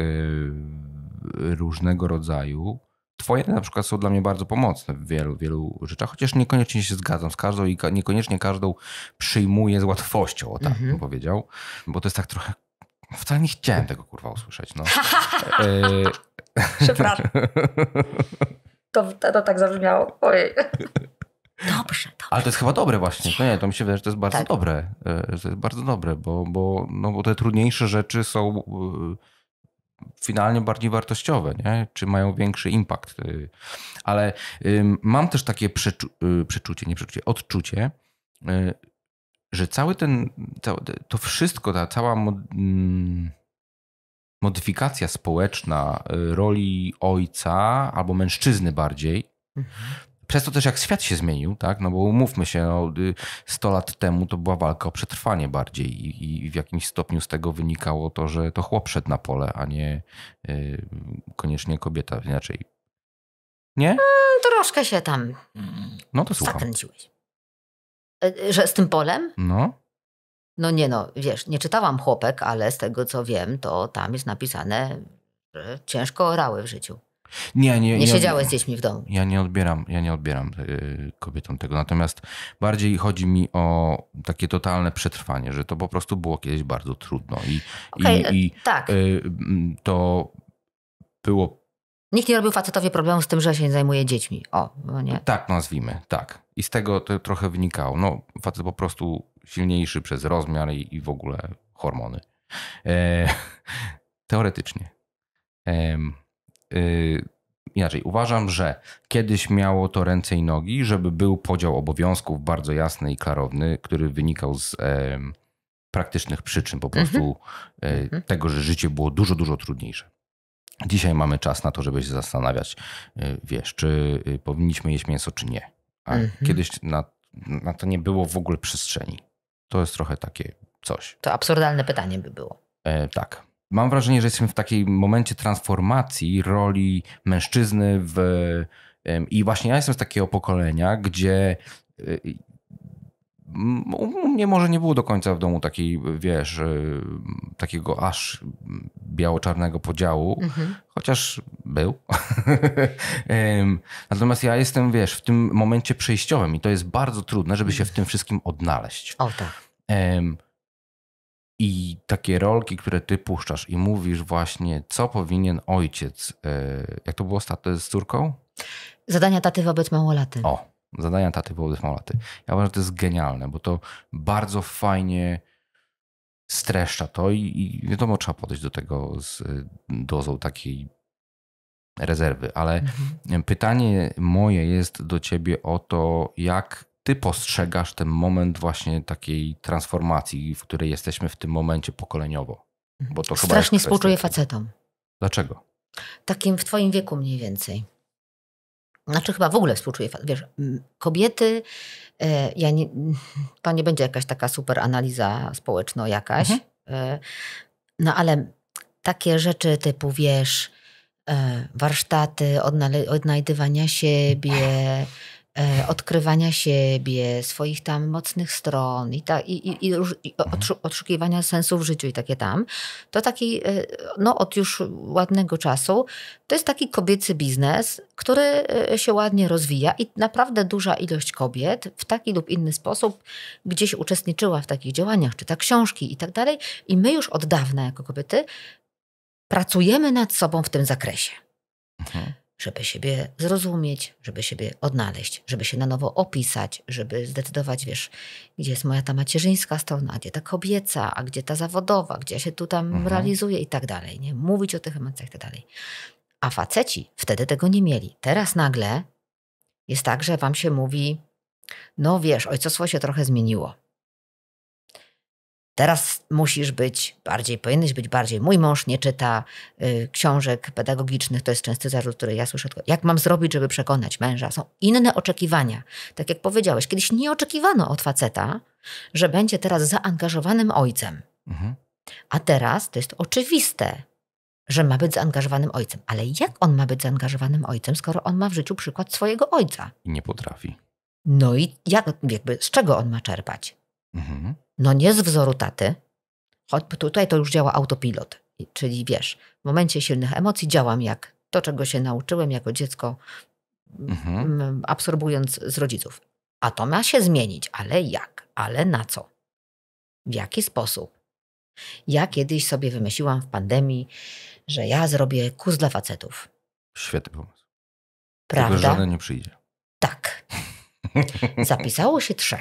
różnego rodzaju, twoje na przykład są dla mnie bardzo pomocne w wielu rzeczach, chociaż niekoniecznie się zgadzam z każdą i niekoniecznie każdą przyjmuję z łatwością, o tak bym powiedział, bo to jest tak trochę... Wcale nie chciałem tego kurwa usłyszeć. No. Przepraszam. To tak zabrzmiało. Ojej. Dobrze. Ale to jest chyba dobre właśnie. To mi się wydaje, że to jest bardzo dobre. Że to jest bardzo dobre, bo te trudniejsze rzeczy są finalnie bardziej wartościowe, nie? Czy mają większy impact. Ale mam też takie odczucie, że to wszystko, ta cała modyfikacja społeczna roli ojca albo mężczyzny bardziej, przez to też jak świat się zmienił, tak? No bo umówmy się, 100 lat temu to była walka o przetrwanie bardziej i w jakimś stopniu z tego wynikało to, że to chłop szedł na pole, a nie koniecznie kobieta, inaczej. Nie? Troszkę się tam zakręciłeś. Że z tym polem? No. No wiesz, nie czytałam Chłopek, ale z tego co wiem, to tam jest napisane, że ciężko orały w życiu. Nie siedziałeś z dziećmi w domu. Ja nie odbieram kobietom tego. Natomiast bardziej chodzi mi o takie totalne przetrwanie, że to po prostu było kiedyś bardzo trudno. Tak. To było... Nikt nie robił facetowi problemu z tym, że się nie zajmuje dziećmi. Nie? Tak nazwijmy, tak. I z tego to trochę wynikało. No, facet po prostu silniejszy przez rozmiar i w ogóle hormony. Teoretycznie. Inaczej, uważam, że kiedyś miało to ręce i nogi, żeby był podział obowiązków bardzo jasny i klarowny, który wynikał z praktycznych przyczyn po prostu tego, że życie było dużo, dużo trudniejsze. Dzisiaj mamy czas na to, żeby się zastanawiać, wiesz, czy powinniśmy jeść mięso, czy nie. A kiedyś na to nie było w ogóle przestrzeni. To jest trochę takie coś. To absurdalne pytanie by było. Tak. Mam wrażenie, że jesteśmy w takim momencie transformacji roli mężczyzny i właśnie ja jestem z takiego pokolenia, gdzie u mnie może nie było do końca w domu takiej, wiesz, takiego aż biało-czarnego podziału, chociaż był. Natomiast ja jestem, wiesz, w tym momencie przejściowym i to jest bardzo trudne, żeby się w tym wszystkim odnaleźć. O tak. I takie rolki, które ty puszczasz i mówisz właśnie, co powinien ojciec, jak to było ostatnio z córką? Zadania taty wobec małolaty. Zadania taty wobec małolaty. Ja uważam, że to jest genialne, bo to bardzo fajnie streszcza to i wiadomo, trzeba podejść do tego z dozą takiej rezerwy, ale pytanie moje jest do ciebie o to, jak ty postrzegasz ten moment właśnie takiej transformacji, w której jesteśmy w tym momencie pokoleniowo. Bo to strasznie współczuję facetom. Dlaczego? Takim w twoim wieku mniej więcej. Znaczy chyba w ogóle współczuję. Wiesz, kobiety, to nie będzie jakaś taka super analiza społeczna jakaś, no ale takie rzeczy typu, wiesz, warsztaty odnajdywania siebie, odkrywania siebie, swoich tam mocnych stron i odszukiwania sensu w życiu i takie tam, to taki, od już ładnego czasu, to jest taki kobiecy biznes, który się ładnie rozwija i naprawdę duża ilość kobiet w taki lub inny sposób gdzieś uczestniczyła w takich działaniach, czyta książki i tak dalej i my już od dawna jako kobiety pracujemy nad sobą w tym zakresie. Żeby siebie zrozumieć, żeby siebie odnaleźć, żeby się na nowo opisać, żeby zdecydować, wiesz, gdzie jest moja ta macierzyńska strona, a gdzie ta kobieca, a gdzie ta zawodowa, gdzie ja się tu tam realizuję i tak dalej. Nie? Mówić o tych emocjach i tak dalej. A faceci wtedy tego nie mieli. Teraz nagle jest tak, że wam się mówi, no wiesz, ojcostwo się trochę zmieniło. Teraz powinieneś być bardziej. Mój mąż nie czyta książek pedagogicznych, to jest częsty zarzut, który ja słyszę. Jak mam zrobić, żeby przekonać męża? Są inne oczekiwania. Tak jak powiedziałeś, kiedyś nie oczekiwano od faceta, że będzie teraz zaangażowanym ojcem. A teraz to jest oczywiste, że ma być zaangażowanym ojcem. Ale jak on ma być zaangażowanym ojcem, skoro on ma w życiu przykład swojego ojca? I nie potrafi. No i z czego on ma czerpać? No nie z wzoru taty, choć tutaj to już działa autopilot. Czyli wiesz, w momencie silnych emocji działam jak To, czego się nauczyłem jako dziecko, absorbując z rodziców. A to ma się zmienić. Ale jak? Ale na co? W jaki sposób? Ja kiedyś sobie wymyśliłam w pandemii, że ja zrobię kurs dla facetów. Świetny pomysł. Prawda? Tylko żaden nie przyjdzie. Tak. Zapisało się 3.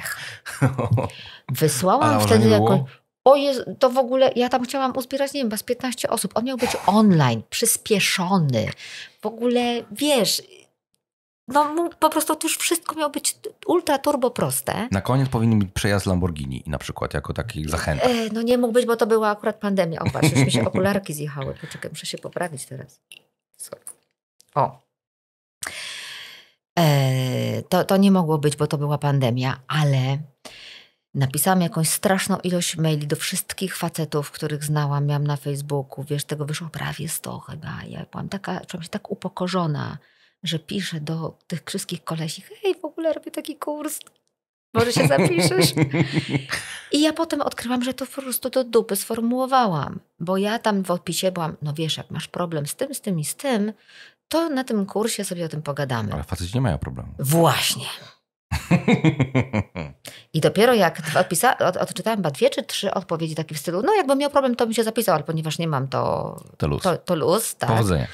Wysłałam Ale wtedy nie było? jakąś... O Jezu, to w ogóle, ja tam chciałam uzbierać, nie wiem, z 15 osób. On miał być online, przyspieszony. W ogóle, wiesz, no po prostu to już wszystko miało być ultra turbo proste. Na koniec powinien być przejazd Lamborghini na przykład, jako taki zachęta. No nie mógł być, bo to była akurat pandemia. O, patrz, już mi się okularki zjechały. Poczekaj, muszę się poprawić teraz. Sorry. O. To nie mogło być, bo to była pandemia, ale napisałam jakąś straszną ilość maili do wszystkich facetów, których znałam, miałam na Facebooku. Wiesz, tego wyszło prawie 100 chyba. Ja byłam czułam się tak upokorzona, że piszę do tych wszystkich kolesi: hej, w ogóle robię taki kurs, może się zapiszesz? I ja potem odkryłam, że to po prostu do dupy sformułowałam, bo ja tam w opisie byłam, no wiesz, jak masz problem z tym, z tym i z tym, to na tym kursie sobie o tym pogadamy. Ale faceci nie mają problemu. Właśnie. I dopiero jak odczytałam chyba 2 czy 3 odpowiedzi takie w stylu, no jakbym miał problem, to bym się zapisał, ale ponieważ nie mam, to luz. To luz, tak. Powodzenia.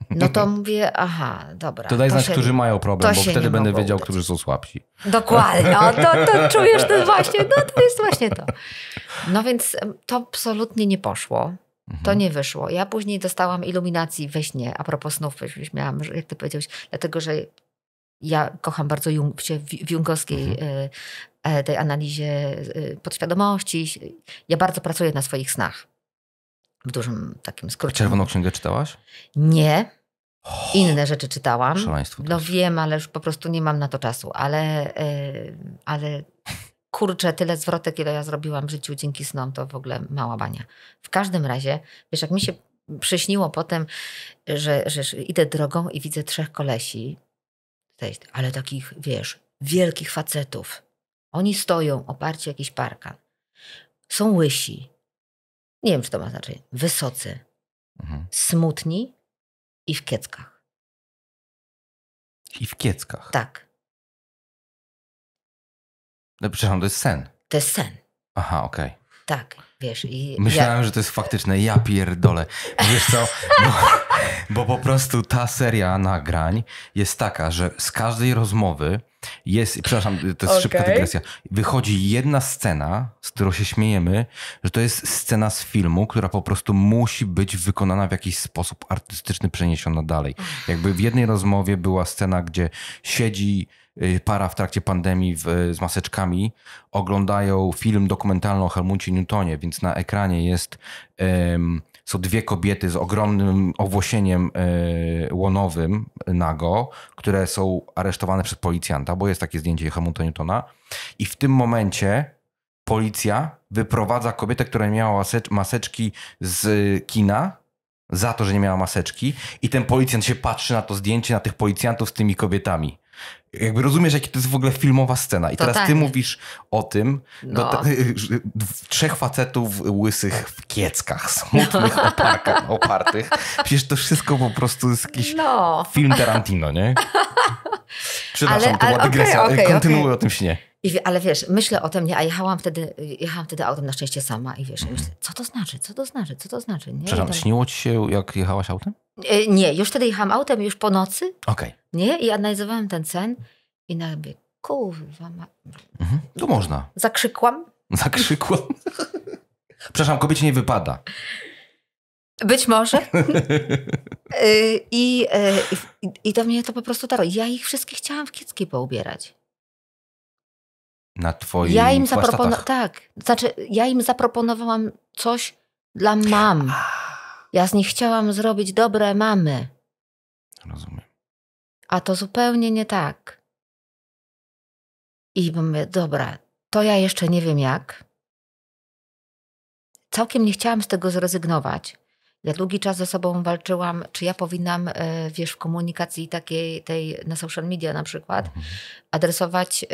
No to mówię, aha, dobra. To daj znać, którzy mają problem, bo wtedy będę wiedział, udać. którzy są słabsi. Dokładnie. No, to czujesz to właśnie, no to jest właśnie to. No więc to absolutnie nie poszło. To nie wyszło. Ja później dostałam iluminacji we śnie, a propos snów, miałam, jak ty powiedziałeś, dlatego, że ja kocham bardzo w jungowskiej tej analizie podświadomości. Ja bardzo pracuję na swoich snach. W dużym takim skrócie. Czerwoną księgę czytałaś? Nie. Inne rzeczy czytałam. Szaleństwo. No wiem, ale już po prostu nie mam na to czasu. Ale kurczę, tyle zwrotek, ile ja zrobiłam w życiu dzięki snom, to w ogóle mała bania. W każdym razie, wiesz, jak mi się przyśniło potem, że idę drogą i widzę 3 kolesi, ale takich, wiesz, wielkich facetów. Oni stoją oparci o jakiś parkan. Są łysi. Nie wiem, czy to ma znaczenie. Wysocy. Smutni i w kieckach. I w kieckach? Tak. No, przepraszam, to jest sen. To jest sen. Aha, okej. Tak, wiesz. Myślałem, że to jest faktyczne. Ja pierdolę. Wiesz co? Bo po prostu ta seria nagrań jest taka, że z każdej rozmowy jest, przepraszam, to jest szybka dygresja, wychodzi jedna scena, z którą się śmiejemy, że to jest scena z filmu, która po prostu musi być wykonana w jakiś sposób artystyczny, przeniesiona dalej. Jakby w jednej rozmowie była scena, gdzie siedzi para w trakcie pandemii z maseczkami, oglądają film dokumentalny o Helmucie Newtonie, więc na ekranie są 2 kobiety z ogromnym owłosieniem łonowym nago, które są aresztowane przez policjanta, bo jest takie zdjęcie Helmuta Newtona. I w tym momencie policja wyprowadza kobietę, która nie miała maseczki z kina za to, że nie miała maseczki. I ten policjant się patrzy na to zdjęcie, na tych policjantów z tymi kobietami. Jakby rozumiesz, jaka to jest w ogóle filmowa scena. I Totalnie. Teraz ty mówisz o tym, No. 3 facetów łysych w kieckach, smutnych opartych. Przecież to wszystko po prostu jest jakiś film Tarantino, nie? Przepraszam, to była dygresja. Kontynuuj o tym śnie. Ale wiesz, myślę o tym, nie, a jechałam wtedy autem na szczęście sama i wiesz, myślę, co to znaczy? Nie? Przepraszam, śniło ci się, jak jechałaś autem? Nie, już wtedy jechałam autem, już po nocy. Okej. Nie? I analizowałam ten sen i nagle, kurwa. To można. Zakrzykłam. Zakrzykłam. Przepraszam, kobiecie nie wypada. Być może. I do mnie to po prostu tak. Ja ich wszystkich chciałam w kiecki poubierać. Na twoim płaszczatach. Tak. Znaczy, ja im zaproponowałam coś dla mam. Ja z nich chciałam zrobić dobre mamy. Rozumiem. A to zupełnie nie tak. I mówię, dobra, to ja jeszcze nie wiem jak. Całkiem nie chciałam z tego zrezygnować. Ja długi czas ze sobą walczyłam, czy ja powinnam, wiesz, w komunikacji takiej, tej na social media na przykład, adresować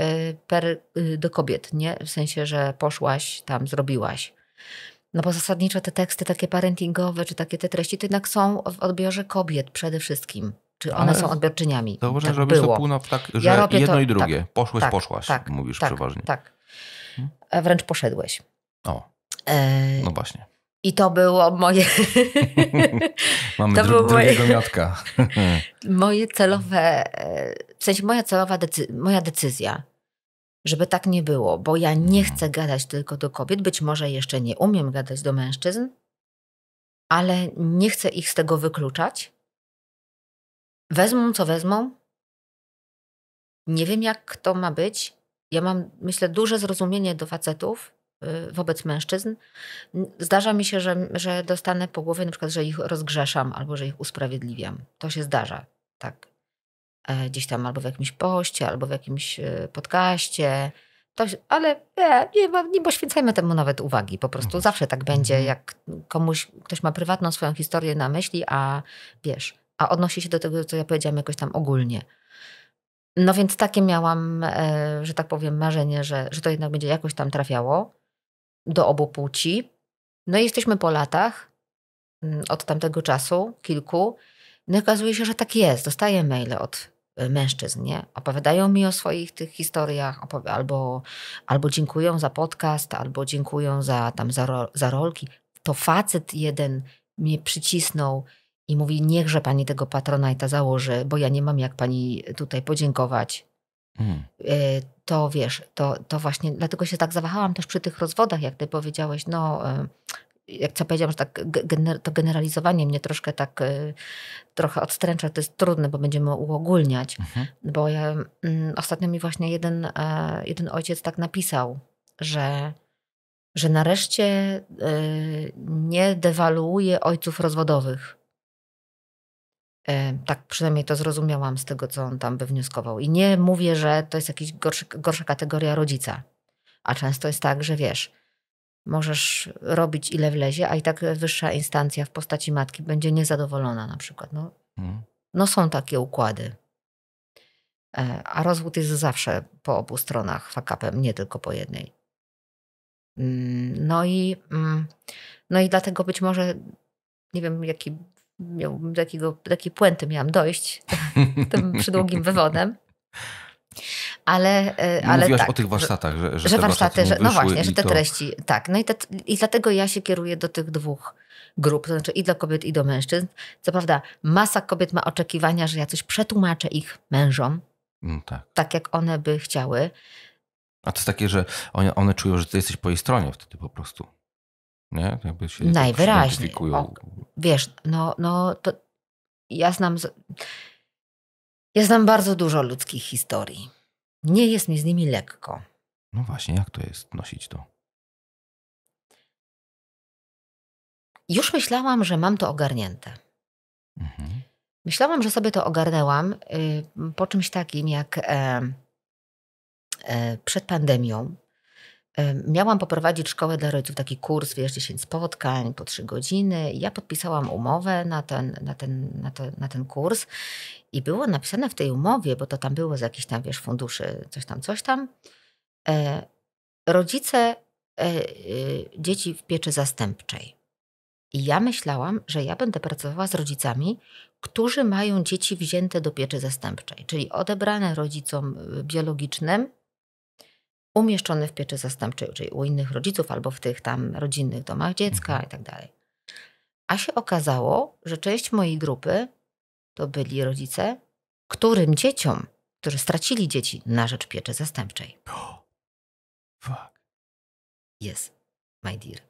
do kobiet, nie? W sensie, że poszłaś tam, zrobiłaś. No bo zasadniczo te teksty takie parentingowe, czy takie te treści, to jednak są w odbiorze kobiet przede wszystkim. Czy one są odbiorczyniami. Zauważ, tak że robisz było. to tak, że ja robię jedno to, i drugie. Tak, Poszłeś, tak, poszłaś, tak, mówisz tak, przeważnie. Tak. Wręcz poszedłeś. O, no właśnie. I to było moje... Mamy drugiego miotka. moje celowe... W sensie moja decyzja, żeby tak nie było, bo ja nie chcę gadać tylko do kobiet, być może jeszcze nie umiem gadać do mężczyzn, ale nie chcę ich z tego wykluczać. Wezmą, co wezmą. Nie wiem, jak to ma być. Ja mam, myślę, duże zrozumienie do facetów wobec mężczyzn. Zdarza mi się, że dostanę po głowie na przykład, że ich rozgrzeszam albo że ich usprawiedliwiam. To się zdarza, tak. Gdzieś tam albo w jakimś poście, albo w jakimś podcaście. Ale nie poświęcajmy temu nawet uwagi. Po prostu zawsze tak będzie, jak ktoś ma prywatną swoją historię na myśli, a odnosi się do tego, co ja powiedziałam jakoś tam ogólnie. No więc takie miałam, że tak powiem, marzenie, że to jednak będzie jakoś tam trafiało do obu płci. No i jesteśmy po latach, od tamtego czasu, kilku. No i okazuje się, że tak jest. Dostaję maile od mężczyzn, nie? Opowiadają mi o swoich tych historiach, albo dziękują za podcast, albo dziękują za rolki. To facet jeden mnie przycisnął i mówi, niechże pani tego Patronite'a założy, bo ja nie mam jak pani tutaj podziękować. To to właśnie, dlatego się tak zawahałam też przy tych rozwodach, jak ty powiedziałeś, jak co powiedziałam, że tak to generalizowanie mnie troszkę tak trochę odstręcza, to jest trudne, bo będziemy uogólniać, bo ostatnio mi właśnie jeden ojciec tak napisał, że nareszcie nie dewaluuje ojców rozwodowych. Tak przynajmniej to zrozumiałam z tego, co on tam wywnioskował. I nie mówię, że to jest jakaś gorsza kategoria rodzica. A często jest tak, że możesz robić ile wlezie, a i tak wyższa instancja w postaci matki będzie niezadowolona na przykład. No są takie układy. A rozwód jest zawsze po obu stronach fuck-upem, nie tylko po jednej. No i dlatego być może, nie wiem, do jakiej puenty miałam dojść tym przydługim wywodem. Ale mówiłaś tak, o tych warsztatach, że te te warsztaty, no właśnie, że te treści, tak. No i dlatego ja się kieruję do tych dwóch grup, to znaczy i do kobiet, i do mężczyzn. Co prawda masa kobiet ma oczekiwania, że ja coś przetłumaczę ich mężom, tak jak one by chciały. A to jest takie, że one czują, że ty jesteś po jej stronie wtedy po prostu. Nie? Jakby się najwyraźniej. Wiesz, to ja znam bardzo dużo ludzkich historii. Nie jest mi z nimi lekko. No właśnie, jak to jest nosić to? Już myślałam, że mam to ogarnięte. Myślałam, że sobie to ogarnęłam po czymś takim jak przed pandemią. Miałam poprowadzić szkołę dla rodziców, taki kurs, 10 spotkań po 3 godziny. I ja podpisałam umowę na ten kurs i było napisane w tej umowie, bo to tam było z jakichś tam, funduszy, coś tam. Rodzice dzieci w pieczy zastępczej. I ja myślałam, że ja będę pracowała z rodzicami, którzy mają dzieci wzięte do pieczy zastępczej, czyli odebrane rodzicom biologicznym, umieszczony w pieczy zastępczej, czyli u innych rodziców albo w tych tam rodzinnych domach dziecka i tak dalej. A się okazało, że część mojej grupy to byli rodzice, którym dzieciom, którzy stracili dzieci na rzecz pieczy zastępczej. Fuck. Yes, my dear.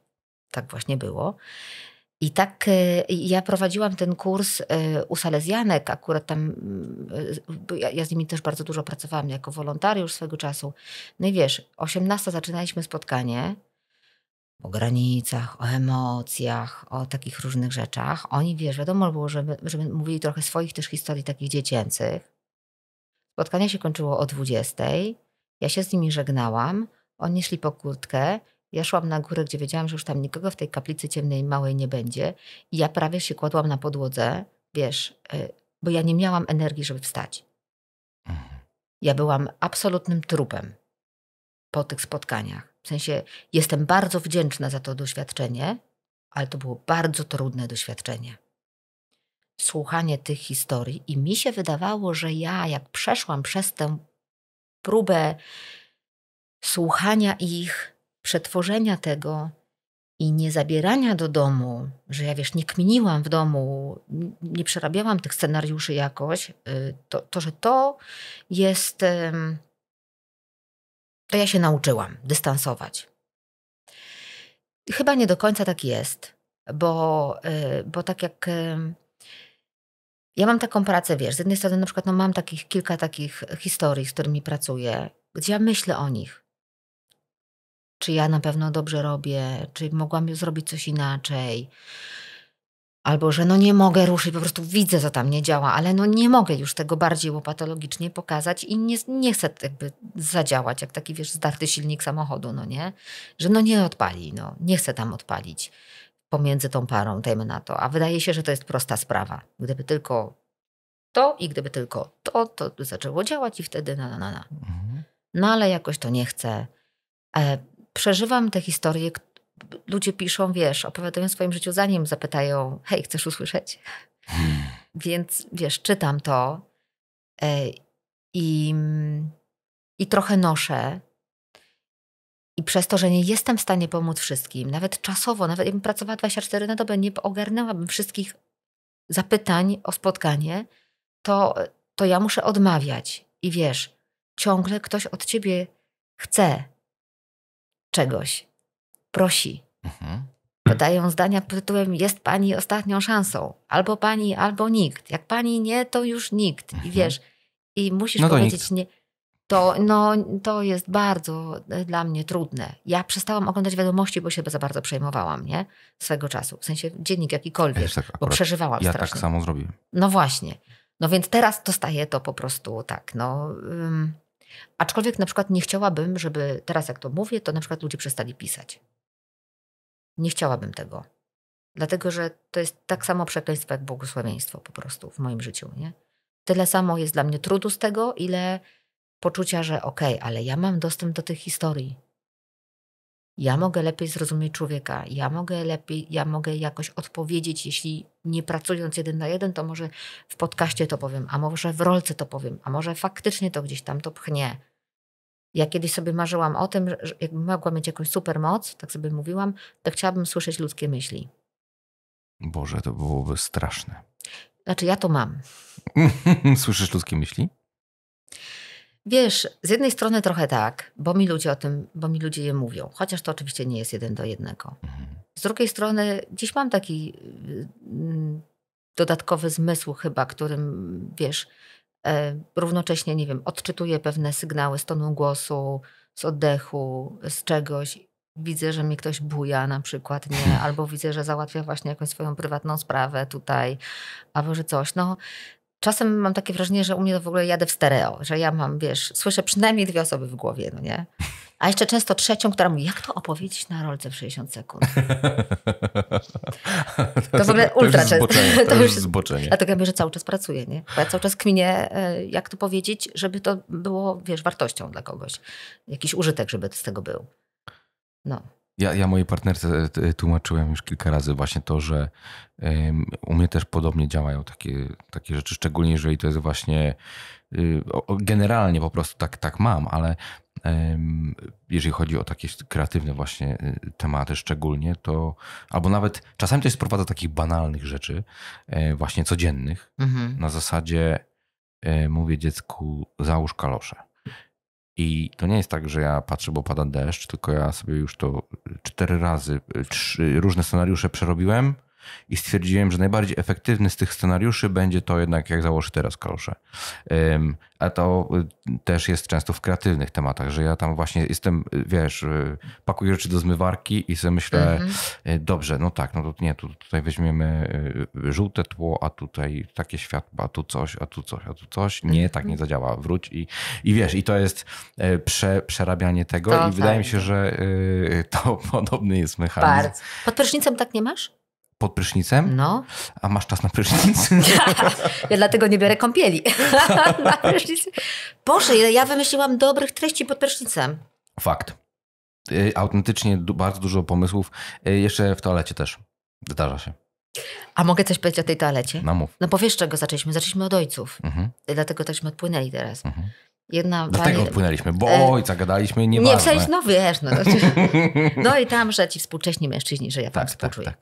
Tak właśnie było. I tak ja prowadziłam ten kurs u Salezjanek, akurat tam, ja z nimi też bardzo dużo pracowałam jako wolontariusz swego czasu. No i 18 zaczynaliśmy spotkanie o granicach, o emocjach, o takich różnych rzeczach. Oni, wiadomo było, żeby mówili trochę swoich też historii takich dziecięcych. Spotkanie się kończyło o 20. Ja się z nimi żegnałam, oni szli po kurtkę. Ja szłam na górę, gdzie wiedziałam, że już tam nikogo w tej kaplicy ciemnej małej nie będzie. I ja prawie się kładłam na podłodze, bo ja nie miałam energii, żeby wstać. Ja byłam absolutnym trupem po tych spotkaniach. W sensie jestem bardzo wdzięczna za to doświadczenie, ale to było bardzo trudne doświadczenie. Słuchanie tych historii i mi się wydawało, że ja jak przeszłam przez tę próbę słuchania ich, przetworzenia tego i nie zabierania do domu, że ja nie kminiłam w domu, nie przerabiałam tych scenariuszy jakoś, że to jest... To ja się nauczyłam dystansować. Chyba nie do końca tak jest, bo tak jak... Ja mam taką pracę, z jednej strony na przykład mam kilka takich historii, z którymi pracuję, gdzie ja myślę o nich. Czy ja na pewno dobrze robię, czy mogłam zrobić coś inaczej. Albo, że nie mogę ruszyć, po prostu widzę, co tam nie działa, ale nie mogę już tego bardziej łopatologicznie pokazać i nie chcę jakby zadziałać, jak taki, zdarty silnik samochodu, nie? Że nie odpali, nie chcę tam odpalić pomiędzy tą parą, dajmy na to. A wydaje się, że to jest prosta sprawa. Gdyby tylko to i gdyby tylko to zaczęło działać i wtedy No ale jakoś to nie chcę. Przeżywam te historie, ludzie piszą, opowiadają o swoim życiu, zanim zapytają, hej, chcesz usłyszeć? Więc, czytam to i trochę noszę. I przez to, że nie jestem w stanie pomóc wszystkim, nawet czasowo, nawet jakbym pracowała 24 na dobę, nie ogarnęłabym wszystkich zapytań o spotkanie, to ja muszę odmawiać. I ciągle ktoś od ciebie chce czegoś, prosi. Podają zdania pod tytułem jest pani ostatnią szansą. Albo pani, albo nikt. Jak pani nie, to już nikt. I i musisz powiedzieć nie. To jest bardzo dla mnie trudne. Ja przestałam oglądać wiadomości, bo się za bardzo przejmowałam, nie? Swego czasu. W sensie dziennik jakikolwiek, bo przeżywałam strasznie. Ja tak samo zrobiłem. No właśnie. Więc teraz dostaję to po prostu tak. Aczkolwiek na przykład nie chciałabym, żeby teraz jak to mówię, to na przykład ludzie przestali pisać. Nie chciałabym tego. Dlatego, że to jest tak samo przekleństwo jak błogosławieństwo po prostu w moim życiu, nie? Tyle samo jest dla mnie trudu z tego, ile poczucia, że ale ja mam dostęp do tych historii. Ja mogę lepiej zrozumieć człowieka. Ja mogę jakoś odpowiedzieć, jeśli nie pracując 1 na 1, to może w podcaście to powiem, a może w rolce to powiem, a może faktycznie to gdzieś tam to pchnie. Ja kiedyś sobie marzyłam o tym, że jakbym mogła mieć jakąś super moc, tak sobie mówiłam, to chciałabym słyszeć ludzkie myśli. Boże, to byłoby straszne. Znaczy ja to mam. Słyszysz ludzkie myśli? Z jednej strony trochę tak, bo mi ludzie je mówią, chociaż to oczywiście nie jest 1 do 1. Z drugiej strony dziś mam taki dodatkowy zmysł chyba, którym równocześnie, nie wiem, odczytuję pewne sygnały z tonu głosu, z oddechu, z czegoś. Widzę, że mi ktoś buja na przykład, nie? Albo widzę, że załatwia właśnie jakąś swoją prywatną sprawę tutaj, albo że coś. Czasem mam takie wrażenie, że u mnie to w ogóle jadę w stereo, że ja mam, słyszę przynajmniej 2 osoby w głowie, nie? A jeszcze często trzecią, która mówi, jak to opowiedzieć na rolce w 60 sekund? To w ogóle ultra często. To już zboczenie. Dlatego ja mówię, że cały czas pracuję, nie? Bo ja cały czas kminię, jak to powiedzieć, żeby to było, wartością dla kogoś. Jakiś użytek, żeby z tego był. Ja mojej partnerce tłumaczyłem już kilka razy właśnie to, że u mnie też podobnie działają takie rzeczy, szczególnie jeżeli to jest właśnie generalnie po prostu tak mam, ale jeżeli chodzi o takie kreatywne właśnie tematy szczególnie, to albo nawet czasami to się sprowadza do takich banalnych rzeczy właśnie codziennych. Na zasadzie mówię dziecku załóż kalosze. I to nie jest tak, że ja patrzę, bo pada deszcz, tylko ja sobie już to 4 razy, 3 różne scenariusze przerobiłem i stwierdziłem, że najbardziej efektywny z tych scenariuszy będzie to jednak, jak założę teraz kalosze. A to też jest często w kreatywnych tematach, że ja tam właśnie jestem, pakuję rzeczy do zmywarki i sobie myślę, dobrze, to nie, tutaj weźmiemy żółte tło, a tutaj takie światło, a tu coś, a tu coś, a tu coś. Nie, tak nie zadziała, wróć i to jest przerabianie tego i wydaje mi się, że to podobny jest mechanizm. Bardzo. Pod prysznicem tak nie masz? Pod prysznicem? No. A masz czas na prysznic? Ja dlatego nie biorę kąpieli. Na prysznic. Boże, ja wymyśliłam dobrych treści pod prysznicem. Fakt. Autentycznie bardzo dużo pomysłów. Jeszcze w toalecie też zdarza się. A mogę coś powiedzieć o tej toalecie? No mów. No bo wiesz, czego zaczęliśmy? Zaczęliśmy od ojców. Dlatego tośmy odpłynęli teraz. Dlatego odpłynęliśmy, bo ojca gadaliśmy, nieważne. Nie, przecież no wiesz. No i tam, że ci współcześni mężczyźni, że ja tam współczuję. Tak.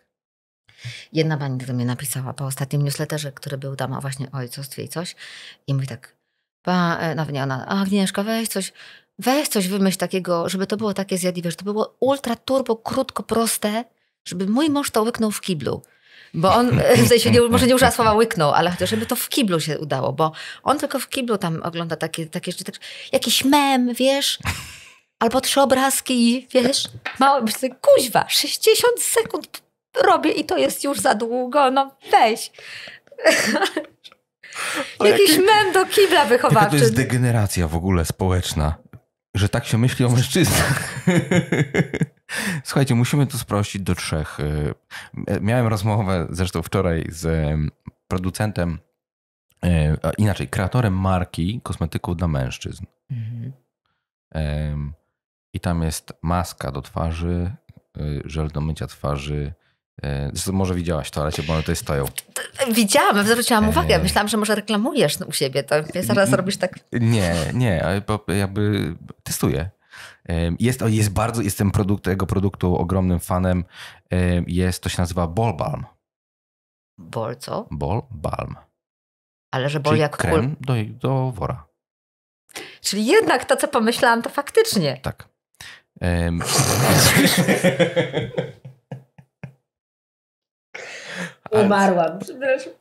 Jedna pani do mnie napisała po ostatnim newsletterze, który był tam właśnie o ojcostwie i coś. I mówi tak, ona, Agnieszka, weź coś wymyśl takiego, żeby to było takie zjadliwe, że to było ultra turbo, krótko, proste, żeby mój mąż to łyknął w kiblu. Bo on, w sensie może nie użyła słowa łyknął, ale chociaż żeby to w kiblu się udało, bo on tylko w kiblu tam ogląda takie rzeczy, jakiś mem, wiesz, albo 3 obrazki, wiesz, mało, kuźwa, 60 sekund robię i to jest już za długo, no weź. Jakiś mem do kibla wychowawczy. To jest degeneracja w ogóle społeczna, że tak się myśli o mężczyznach. Słuchajcie, musimy to sprościć do 3. Miałem rozmowę zresztą wczoraj z producentem, inaczej, kreatorem marki kosmetyków dla mężczyzn. I tam jest maska do twarzy, żel do mycia twarzy. Zresztą może widziałaś w toalecie, bo one tutaj stoją. Widziałam, zwróciłam uwagę. Myślałam, że może reklamujesz u siebie. To zaraz robisz tak. Nie, jakby testuję. Jestem tego produktu ogromnym fanem. To się nazywa Ball Balm. Ball co? Ball Balm. Ale że ball czyli jak krem do wora. Czyli jednak to, co pomyślałam, to faktycznie. Tak. Umarłam, przepraszam.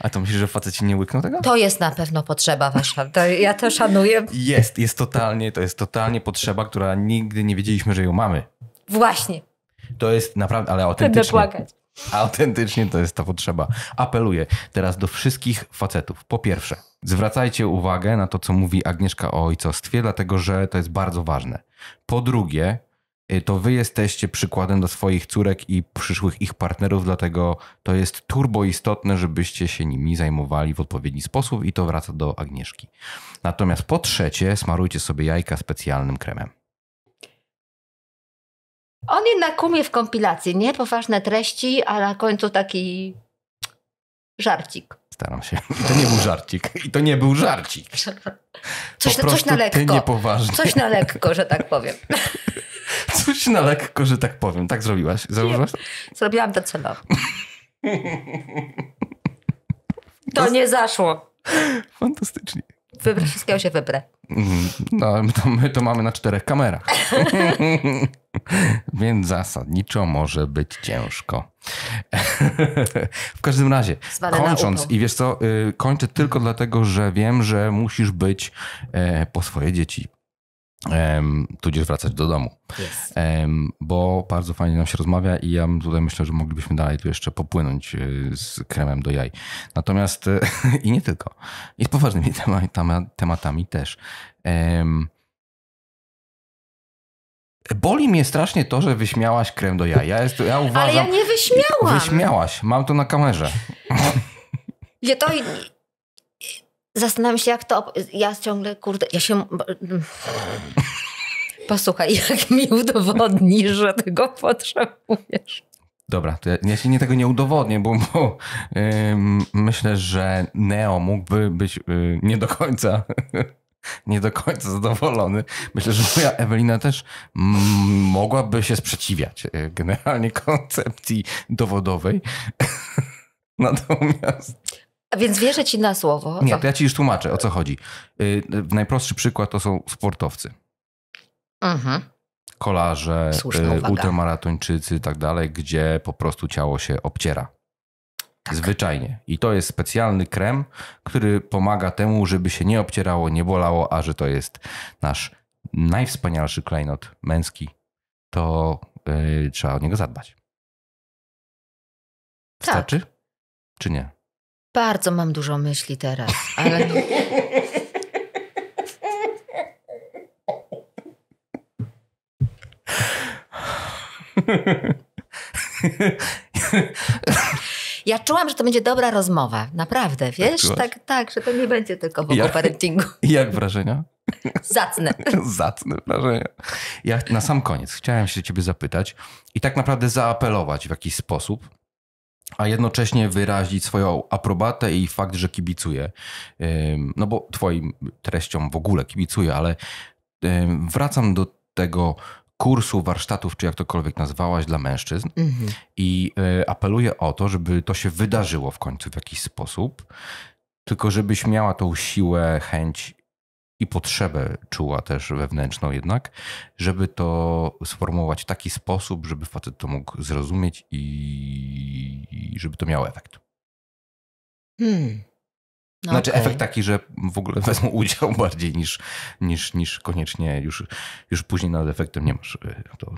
A to myślisz, że faceci nie łykną tego? To jest na pewno potrzeba wasza. Ja to szanuję. To jest totalnie potrzeba, która nigdy nie wiedzieliśmy, że ją mamy. Właśnie. To jest naprawdę, ale autentycznie. Będę płakać. Autentycznie to jest ta potrzeba. Apeluję teraz do wszystkich facetów. Po pierwsze, zwracajcie uwagę na to, co mówi Agnieszka o ojcostwie, dlatego że to jest bardzo ważne. Po drugie, to wy jesteście przykładem dla swoich córek i przyszłych ich partnerów, dlatego to jest turbo istotne, żebyście się nimi zajmowali w odpowiedni sposób i to wraca do Agnieszki. Natomiast po trzecie, smarujcie sobie jajka specjalnym kremem. On jednak umie w kompilacji, nie? Poważne treści, a na końcu taki żarcik. Staram się. I to nie był żarcik. I to nie był żarcik. Coś na lekko. Ty niepoważnie. Coś na lekko, że tak powiem. Coś na lekko, że tak powiem. Tak zrobiłaś? Zauważyłaś? Zrobiłam to celowo. To nie zaszło. Fantastycznie. Wszystkiego się wybrę. No, my to mamy na 4 kamerach. Więc zasadniczo może być ciężko. W każdym razie, kończąc, i wiesz co, kończę tylko dlatego, że wiem, że musisz być po swoje dzieci. Tudzież wracać do domu. Yes. Bo bardzo fajnie nam się rozmawia i ja tutaj myślę, że moglibyśmy dalej tu jeszcze popłynąć z kremem do jaj. Natomiast i nie tylko. I z poważnymi tematami też. Boli mnie strasznie to, że wyśmiałaś krem do jaj. Ja uważam, ale ja nie wyśmiałam. Wyśmiałaś. Mam to na kamerze. Zastanawiam się, jak to... Ja ciągle, Posłuchaj, jak mi udowodnisz, że tego potrzebujesz. Dobra, to ja się tego nie udowodnię, bo myślę, że Neo mógłby być nie do końca zadowolony. Myślę, że moja Ewelina też mogłaby się sprzeciwiać generalnie koncepcji dowodowej. Natomiast... A więc wierzę ci na słowo. Nie, to ja ci już tłumaczę, o co chodzi. Najprostszy przykład to są sportowcy. Kolarze, ultramaratończycy i tak dalej, gdzie po prostu ciało się obciera. Tak. Zwyczajnie. I to jest specjalny krem, który pomaga temu, żeby się nie obcierało, nie bolało, a że to jest nasz najwspanialszy klejnot męski, to trzeba o niego zadbać. Wystarczy? Tak. Czy nie? Bardzo mam dużo myśli teraz, ale... Ja czułam, że to będzie dobra rozmowa. Naprawdę, wiesz? Tak, że to nie będzie tylko wokół parentingu. Jak wrażenia? Zacne wrażenie. Ja na sam koniec chciałem się ciebie zapytać i tak naprawdę zaapelować w jakiś sposób, a jednocześnie wyrazić swoją aprobatę i fakt, że kibicuję. No bo twoim treściom w ogóle kibicuję, ale wracam do tego kursu, warsztatów, czy jak tokolwiek nazwałaś, dla mężczyzn i apeluję o to, żeby to się wydarzyło w końcu w jakiś sposób, tylko żebyś miała tą siłę, chęć i potrzebę czuła też wewnętrzną jednak, żeby to sformułować w taki sposób, żeby facet to mógł zrozumieć i żeby to miało efekt. No znaczy efekt taki, że w ogóle wezmą udział bardziej niż koniecznie już później nad efektem nie masz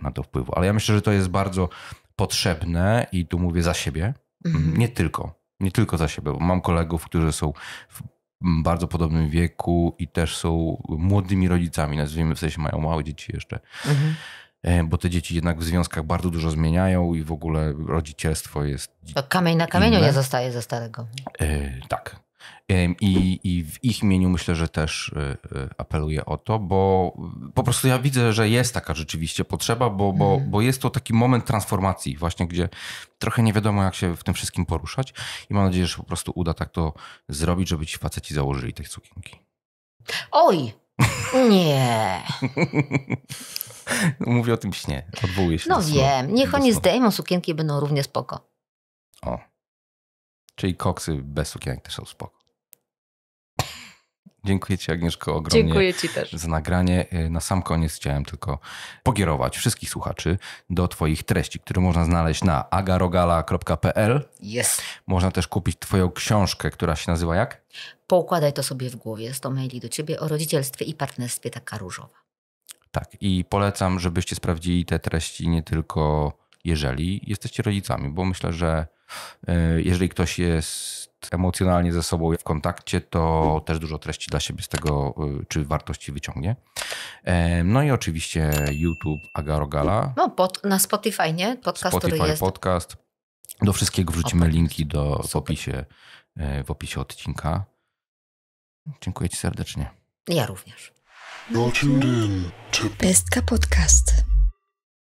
na to wpływu. Ale ja myślę, że to jest bardzo potrzebne i tu mówię za siebie. Nie tylko za siebie, bo mam kolegów, którzy są w bardzo podobnym wieku i też są młodymi rodzicami, nazwijmy, w sensie mają małe dzieci jeszcze. Bo te dzieci jednak w związkach bardzo dużo zmieniają i w ogóle rodzicielstwo jest to kamień na kamieniu inne. nie zostaje ze starego. Tak. I w ich imieniu myślę, że też apeluję o to, bo po prostu ja widzę, że jest taka rzeczywiście potrzeba, bo jest to taki moment transformacji właśnie, gdzie trochę nie wiadomo, jak się w tym wszystkim poruszać i mam nadzieję, że po prostu uda tak to zrobić, żeby ci faceci założyli te sukienki. Oj! Nie. Mówię o tym śnie. Odwołuję się No do snu. wiem. Niech oni zdejmą sukienki i będą równie spoko. O. Czyli koksy bez sukienek też są spoko. Dziękuję ci, Agnieszko, ogromnie. Dziękuję ci też za nagranie. Na sam koniec chciałem tylko pokierować wszystkich słuchaczy do twoich treści, które można znaleźć na agarogala.pl. Jest. Można też kupić twoją książkę, która się nazywa jak? Poukładaj to sobie w głowie. 100 maili do ciebie o rodzicielstwie i partnerstwie, taka różowa. Tak. I polecam, żebyście sprawdzili te treści nie tylko jeżeli jesteście rodzicami, bo myślę, że jeżeli ktoś jest emocjonalnie ze sobą w kontakcie, to też dużo treści dla siebie z tego, czy wartości wyciągnie. No i oczywiście YouTube Agarogala. No, na Spotify, nie? Podcast, który jest. Podcast. Do wszystkiego wrzucimy linki w opisie odcinka. Dziękuję ci serdecznie. Ja również. Pestka Podcast.